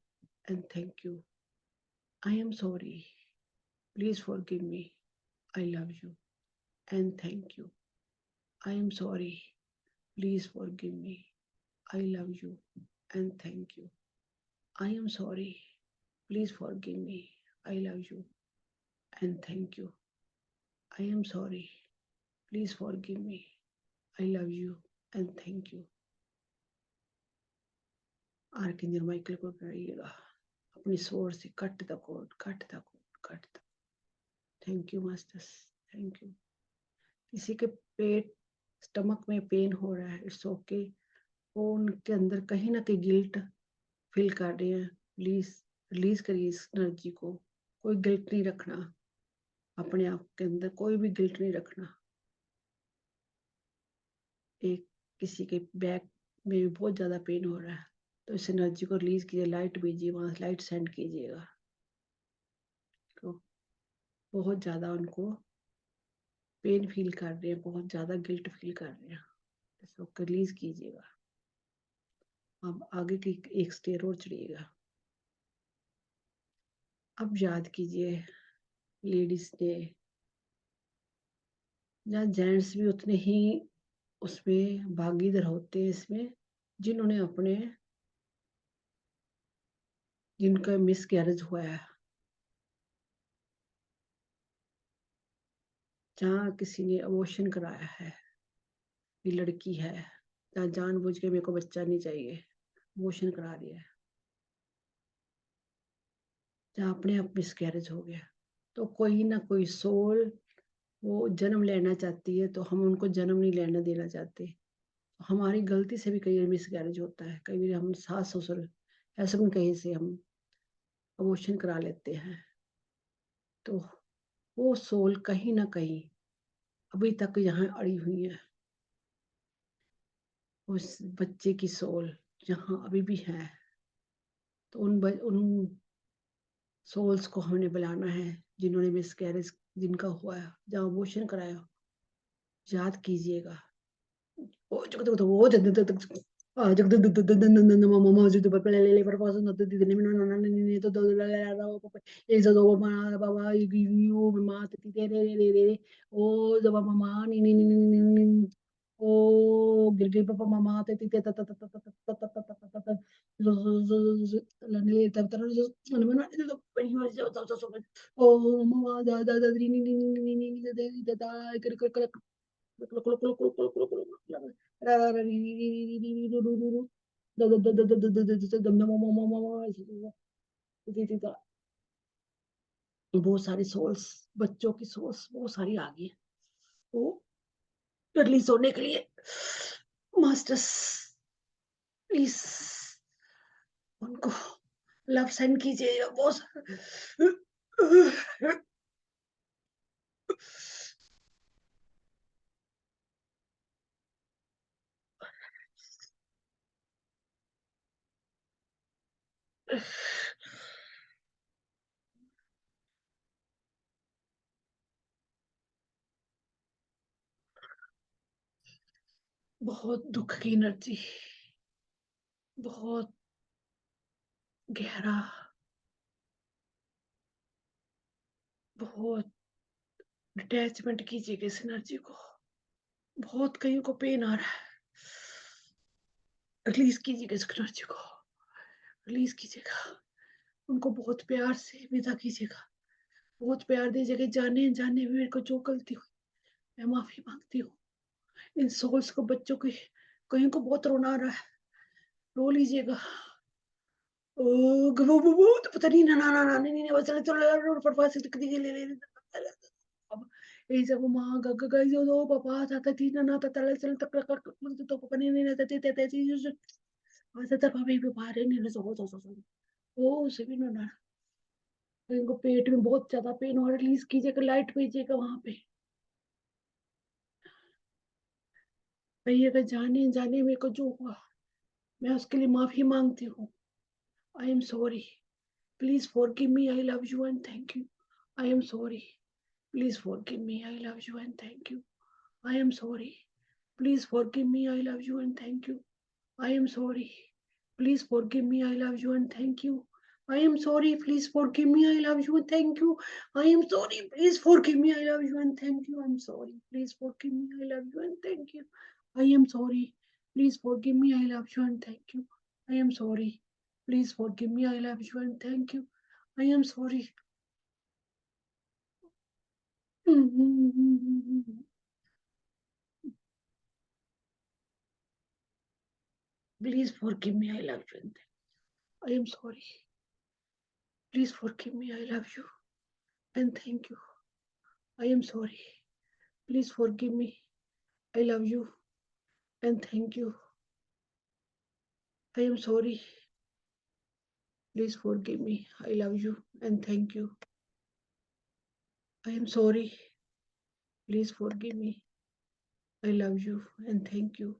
and thank you. I am sorry. Please forgive me. I love you and thank you. I am sorry. Please forgive me. I love you and thank you. I am sorry. Please forgive me. I love you and thank you. I am sorry. Please forgive me. I love you and thank you. Archangel Michael को कराइएगा अपनी source से, cut the cord, cut the cord, cut the. Thank you masters, thank you. किसी के पेट stomach में pen हो रहा है, इट्स ओके, वो उनके अंदर कहीं ना कहीं गिल्ट फील कर रहे हैं, प्लीज रिलीज करिए इस एनर्जी को। कोई गिल्ट नहीं रखना अपने आप के अंदर, कोई भी गिल्ट नहीं रखना। एक किसी के बैक में भी बहुत ज्यादा पेन हो रहा है, तो इस एनर्जी को रिलीज कीजिए, लाइट भेजिए, वहां लाइट सेंड कीजिएगा। तो बहुत ज्यादा उनको पेन फील कर रहे हैं, बहुत ज्यादा गिल्ट फील कर रहे हैं, इसको रिलीज कीजिएगा। अब आगे की एक स्टेयर और चढ़िएगा। अब याद कीजिए लेडीज ने, या जेंट्स भी उतने ही उसमें भागीदार होते हैं इसमें, जिन्होंने अपने, जिनका मिस कैरेज हुआ है, जहाँ किसी ने अबॉर्शन कराया है, ये लड़की है, जहाँ जानबूझ के मेरे को बच्चा नहीं चाहिए अबॉर्शन करा दिया है, जहाँ अपने आप मिस कैरेज हो गया, तो कोई ना कोई सोल वो जन्म लेना चाहती है, तो हम उनको जन्म नहीं लेना देना चाहते। हमारी गलती से भी कई बार मिसकैरेज होता है, कई बार हम सास ससुर ऐसे में कहीं से हम अबॉर्शन करा लेते हैं, तो वो सोल कहीं ना कहीं अभी तक यहाँ अड़ी हुई है। उस बच्चे की सोल यहाँ अभी भी है, तो उन सोल्स को हमने बुलाना है, जिन्होंने मिसकैरेज जिनका हुआ है, जहाँ अबॉर्शन कराया, याद कीजिएगा। वो ओ गिर गई पापा मामा ओ मामा दादा दादा बहुत सारी सोल्स, बच्चों की सोल्स बहुत सारी आ गई है, वो रिलीज होने के लिए मास्टर्स प्लीज उनको लव सेंड कीजिए बहुत बहुत दुख की एनर्जी, बहुत गहरा, बहुत डिटैचमेंट कीजिएगा इस एनर्जी को, बहुत कहीं को पेन आ रहा है, रिलीज कीजिएगा इस एनर्जी को, रिलीज कीजिएगा, उनको बहुत प्यार से विदा कीजिएगा, बहुत प्यार दीजिएगा, जाने अनजाने में मेरे को जो गलती हुई मैं माफी मांगती हूँ, इन सोल्स को, बच्चों की कहीं को बहुत रोना आ रहा है, रो लीजिएगा, तो पता नहीं ना ना ना ना नहीं नहीं बस चलो चलो फटफट से दिख ले ले अब ये सब मां गग गई जो पापा था थी ना ना तले चल तक तो पापा नहीं रहते थे तेजी जो ऐसे तक अभी भी बाहर नहीं रह सो वो उसे भी ना ना इनको पेट में बहुत ज्यादा पेन हो रहा है, रिलीज कीजिएगा, लाइट भेजिएगा वहां पे, भैया जाने जाने मेरे को जो हुआ मैं उसके लिए माफी मांगती हूँ, I am sorry, please forgive me, I love you and thank you, I am sorry, please forgive me, I love you and thank you, I am sorry, please forgive me, I love you and thank you, I am sorry, please forgive me, I love you and thank you, I am sorry, please forgive me, I love you and thank you, I am sorry, please forgive me, I love you and thank you, I'm sorry, please forgive me, I love you and thank you, I am sorry, please forgive me, I love you and thank you, I am sorry, please forgive me, I love you and thank you, I am sorry. Please forgive me, I love you. I am sorry. Please forgive me, I love you. And thank you. I am sorry. Please forgive me. I love you. And thank you. I am sorry. Please forgive me. I love you. And thank you. I am sorry. Please forgive me. I love you. And thank you.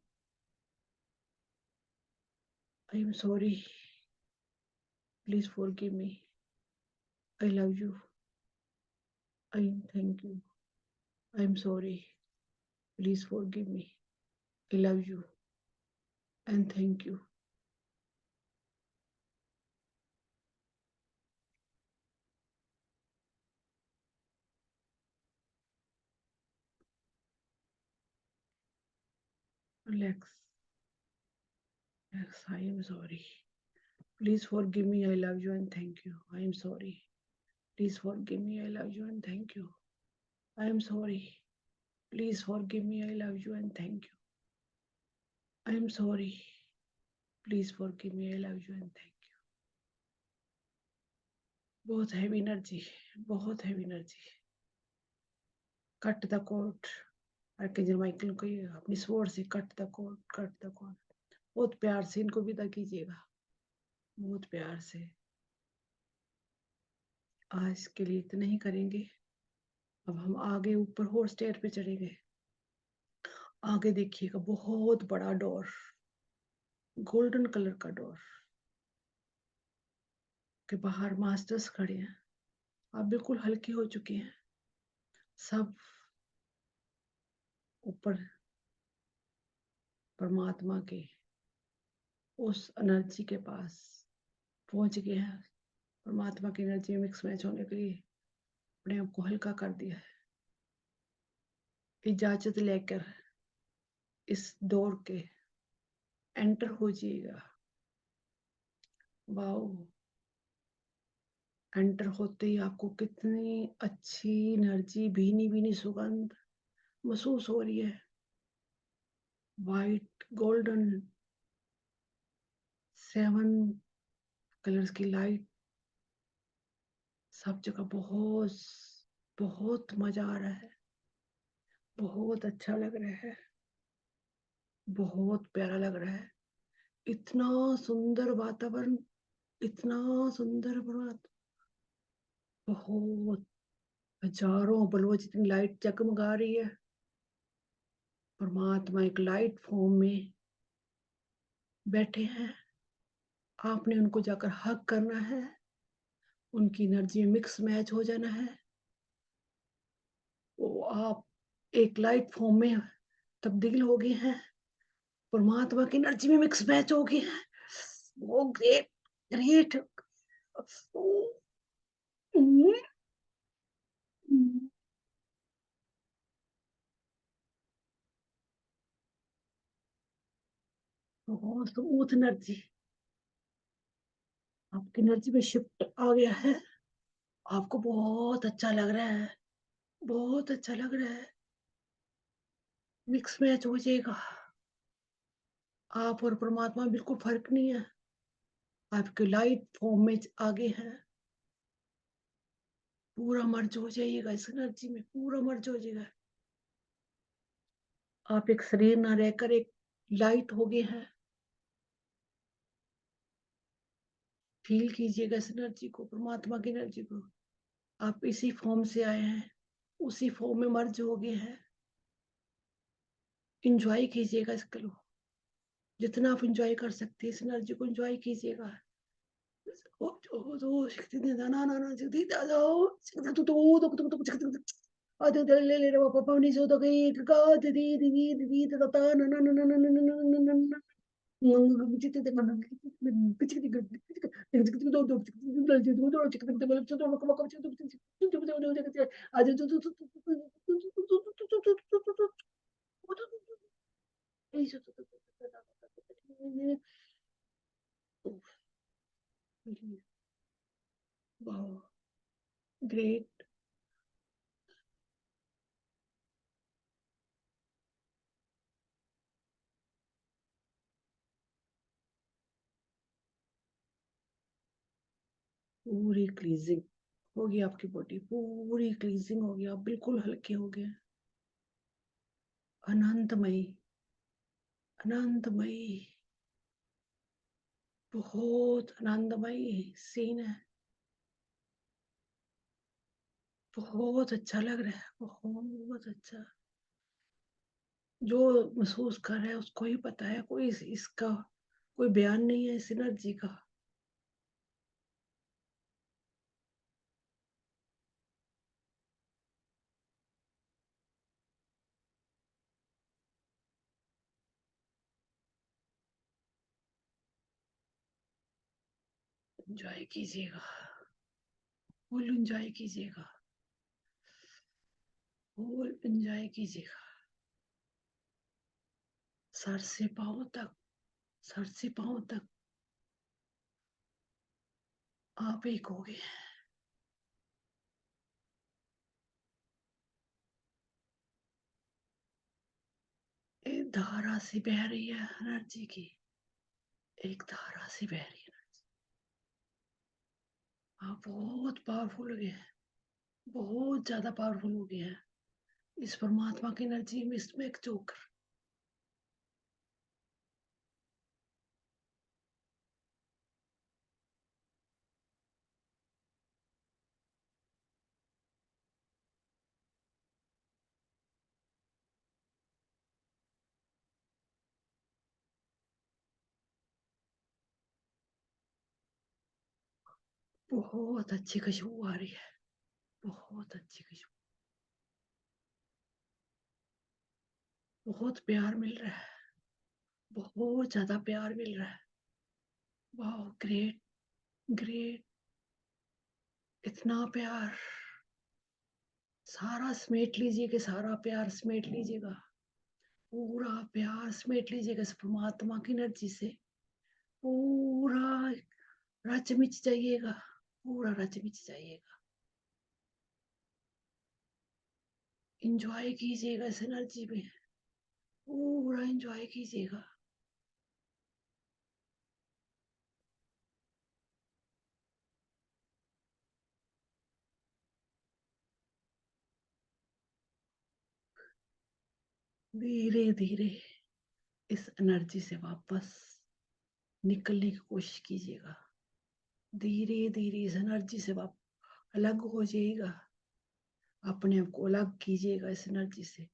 I am sorry. Please forgive me. I love you. I thank you. I am sorry. Please forgive me. I love you. And thank you. Relax. Yes, I am sorry. Please forgive me, I love you and thank you. I am sorry. Please forgive me, I love you and thank you. I am sorry. Please forgive me, I love you and thank you. I am sorry. Please forgive me, I love you and thank you. बहुत heavy energy, बहुत heavy energy. Cut the coat. Archangel Michael को अपनी sword से cut the coat, cut the coat. बहुत प्यार से इनको विदा कीजिएगा, बहुत प्यार से. आज के लिए इतना ही करेंगे. अब हम आगे ऊपर और स्टेयर पे चढ़ेंगे. आगे देखिएगा बहुत बड़ा डोर, गोल्डन कलर का डोर के बाहर मास्टर्स खड़े हैं. आप बिल्कुल हल्के हो चुके हैं, सब ऊपर परमात्मा के उस एनर्जी के पास पहुंच गए हैं. परमात्मा की एनर्जी में मिक्स मैच होने के लिए अपने आप को हल्का कर दिया है. इजाजत लेकर इस डोर के एंटर हो जाइएगा. वाओ, एंटर होते ही आपको कितनी अच्छी एनर्जी, भीनी भीनी सुगंध महसूस हो रही है. वाइट गोल्डन 7 कलर्स की लाइट सब जगह बहुत बहुत मजा आ रहा है, बहुत अच्छा लग रहा है, बहुत प्यारा लग रहा है। इतना सुंदर वातावरण, इतना सुंदर बात, बहुत हजारों बल्बों जितनी लाइट जगमगा रही है। परमात्मा एक लाइट फॉर्म में बैठे हैं, आपने उनको जाकर हक करना है, उनकी एनर्जी में मिक्स मैच हो जाना है। वो आप एक लाइट फॉर्म में तब्दील हो गए हैं, परमात्मा की एनर्जी में मिक्स मैच हो गए हैं। वो ग्रेट ग्रेट। बहुत स्मूथ एनर्जी, आपकी एनर्जी में शिफ्ट आ गया है, आपको बहुत अच्छा लग रहा है, बहुत अच्छा लग रहा है। मिक्स मैच हो जाएगा, आप और परमात्मा में बिल्कुल फर्क नहीं है, आपके लाइट फॉर्म में आगे हैं। पूरा मर्ज हो जाइएगा इस एनर्जी में, पूरा मर्ज हो जाएगा। आप एक शरीर ना रहकर एक लाइट हो गए हैं। फील कीजिएगा इस एनर्जी को, परमात्मा की एनर्जी को। आप इसी फॉर्म से आए हैं, उसी फॉर्म में मर्ज हो गए हैं। इंजॉय कीजिएगा इसको, जितना आप इंजॉय कर सकते हैं इस एनर्जी को इंजॉय कीजिएगा। ग्रेट। पूरी क्लीजिंग हो गई, आपकी बॉडी पूरी क्लीजिंग हो गई, आप बिल्कुल हल्के हो गए। अनंतमयी, अनंतमयी, बहुत आनंदमयी सीन है। बहुत अच्छा लग रहा है, बहुत अच्छा। जो महसूस कर रहा है उसको ही पता है, कोई इसका कोई बयान नहीं है इस एनर्जी का। एंजॉय कीजिएगा, फुल एंजॉय कीजिएगा, फुल एंजॉय कीजिएगा। सर से पांव तक, सर से पांव तक आप एक हो गए। एक धारा सी बह रही है एनर्जी की, एक धारा सी बह रही है। आप बहुत पावरफुल हो गए हैं, बहुत ज्यादा पावरफुल हो गए हैं इस परमात्मा की एनर्जी में इसमें एक जोकर। बहुत अच्छी खुशबू आ रही है, बहुत अच्छी खुशबू, बहुत प्यार मिल रहा है, बहुत ज्यादा प्यार मिल रहा है। वाह, ग्रेट ग्रेट। इतना प्यार सारा समेट लीजिएगा, सारा प्यार समेट लीजिएगा, पूरा प्यार समेट लीजिएगा इस परमात्मा की एनर्जी से। पूरा रच मिच जाइएगा, पूरा रच मिच जाइएगा। इंजॉय कीजिएगा इस एनर्जी में, पूरा इंजॉय कीजिएगा। धीरे धीरे इस एनर्जी से वापस निकलने की कोशिश कीजिएगा। धीरे धीरे इस एनर्जी से आप अलग हो जाइएगा। अपने आप को अलग कीजिएगा इस एनर्जी से।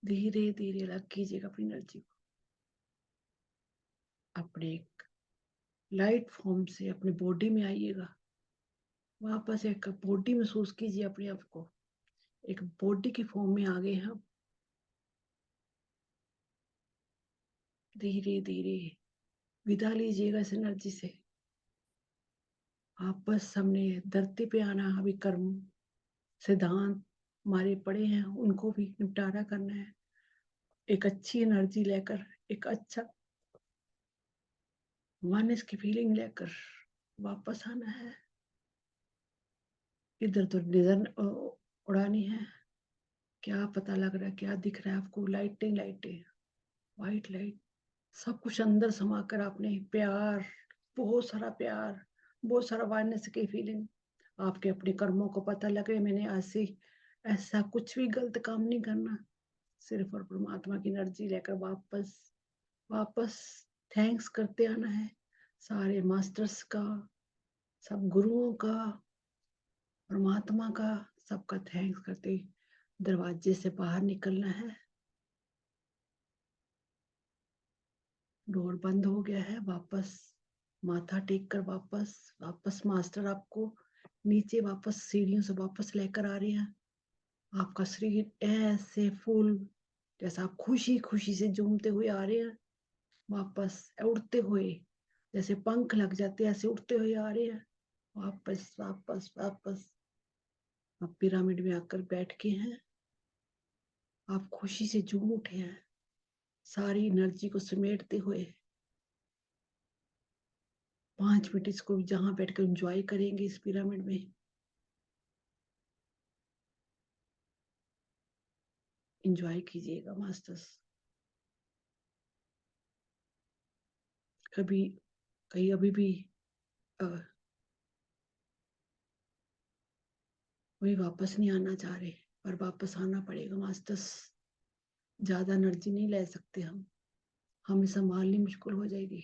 धीरे धीरे अलग कीजिएगा अपनी एनर्जी को। अपने एक लाइट फॉर्म से अपने बॉडी में आइएगा। वापस एक बॉडी महसूस कीजिए अपने आप को। एक बॉडी की फॉर्म में आ गए हम। धीरे धीरे विदा लीजिएगा इस एनर्जी से। वापस हमने धरती पे आना। अभी कर्म सिद्धांत हमारे पड़े हैं, उनको भी निपटारा करना है। एक अच्छी एनर्जी लेकर, एक अच्छा वननेस की फीलिंग लेकर वापस आना है। इधर तो नजर उड़ानी है। क्या पता लग रहा है, क्या दिख रहा है आपको? लाइटें लाइटें, वाइट लाइट, सब कुछ अंदर समा कर आपने प्यार, बहुत सारा प्यार, बहुत सारा वायरनेस की फीलिंग। आपके अपने कर्मों को पता लगे मैंने आज से ऐसा कुछ भी गलत काम नहीं करना। सिर्फ और परमात्मा की एनर्जी लेकर वापस वापस थैंक्स करते आना है। सारे मास्टर्स का, सब गुरुओं का, परमात्मा का, सबका थैंक्स करते दरवाजे से बाहर निकलना है। डोर बंद हो गया है। वापस माथा टेक कर वापस वापस मास्टर आपको नीचे वापस सीढ़ियों से वापस लेकर आ रहे हैं। आपका शरीर ऐसे फुल, जैसा आप खुशी खुशी से झूमते हुए आ रहे हैं। वापस उड़ते हुए, जैसे पंख लग जाते हैं ऐसे उड़ते हुए आ रहे हैं। वापस वापस वापस आप पिरामिड में आकर बैठ के हैं। आप खुशी से झूम उठे हैं सारी एनर्जी को समेटते हुए। 5 मिनट इसको जहां बैठकर एंजॉय करेंगे इस पिरामिड में। एंजॉय कीजिएगा मास्टर्स। कभी कहीं अभी भी कोई वापस नहीं आना चाह रहे, पर वापस आना पड़ेगा मास्टर्स। ज्यादा एनर्जी नहीं ले सकते हम, हमें संभालनी मुश्किल हो जाएगी।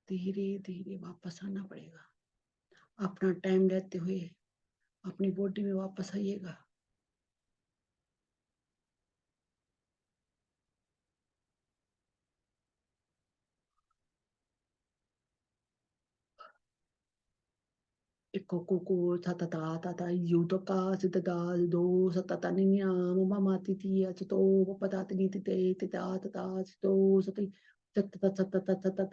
धीरे धीरे वापस आना पड़ेगा। अपना टाइम लेते हुए अपनी बॉडी में वापस आइएगा। Ikokoko tatatata yudoka sitata do satata ninya mama mati tia to patatini tite tita tata to sati tatata tatata tatata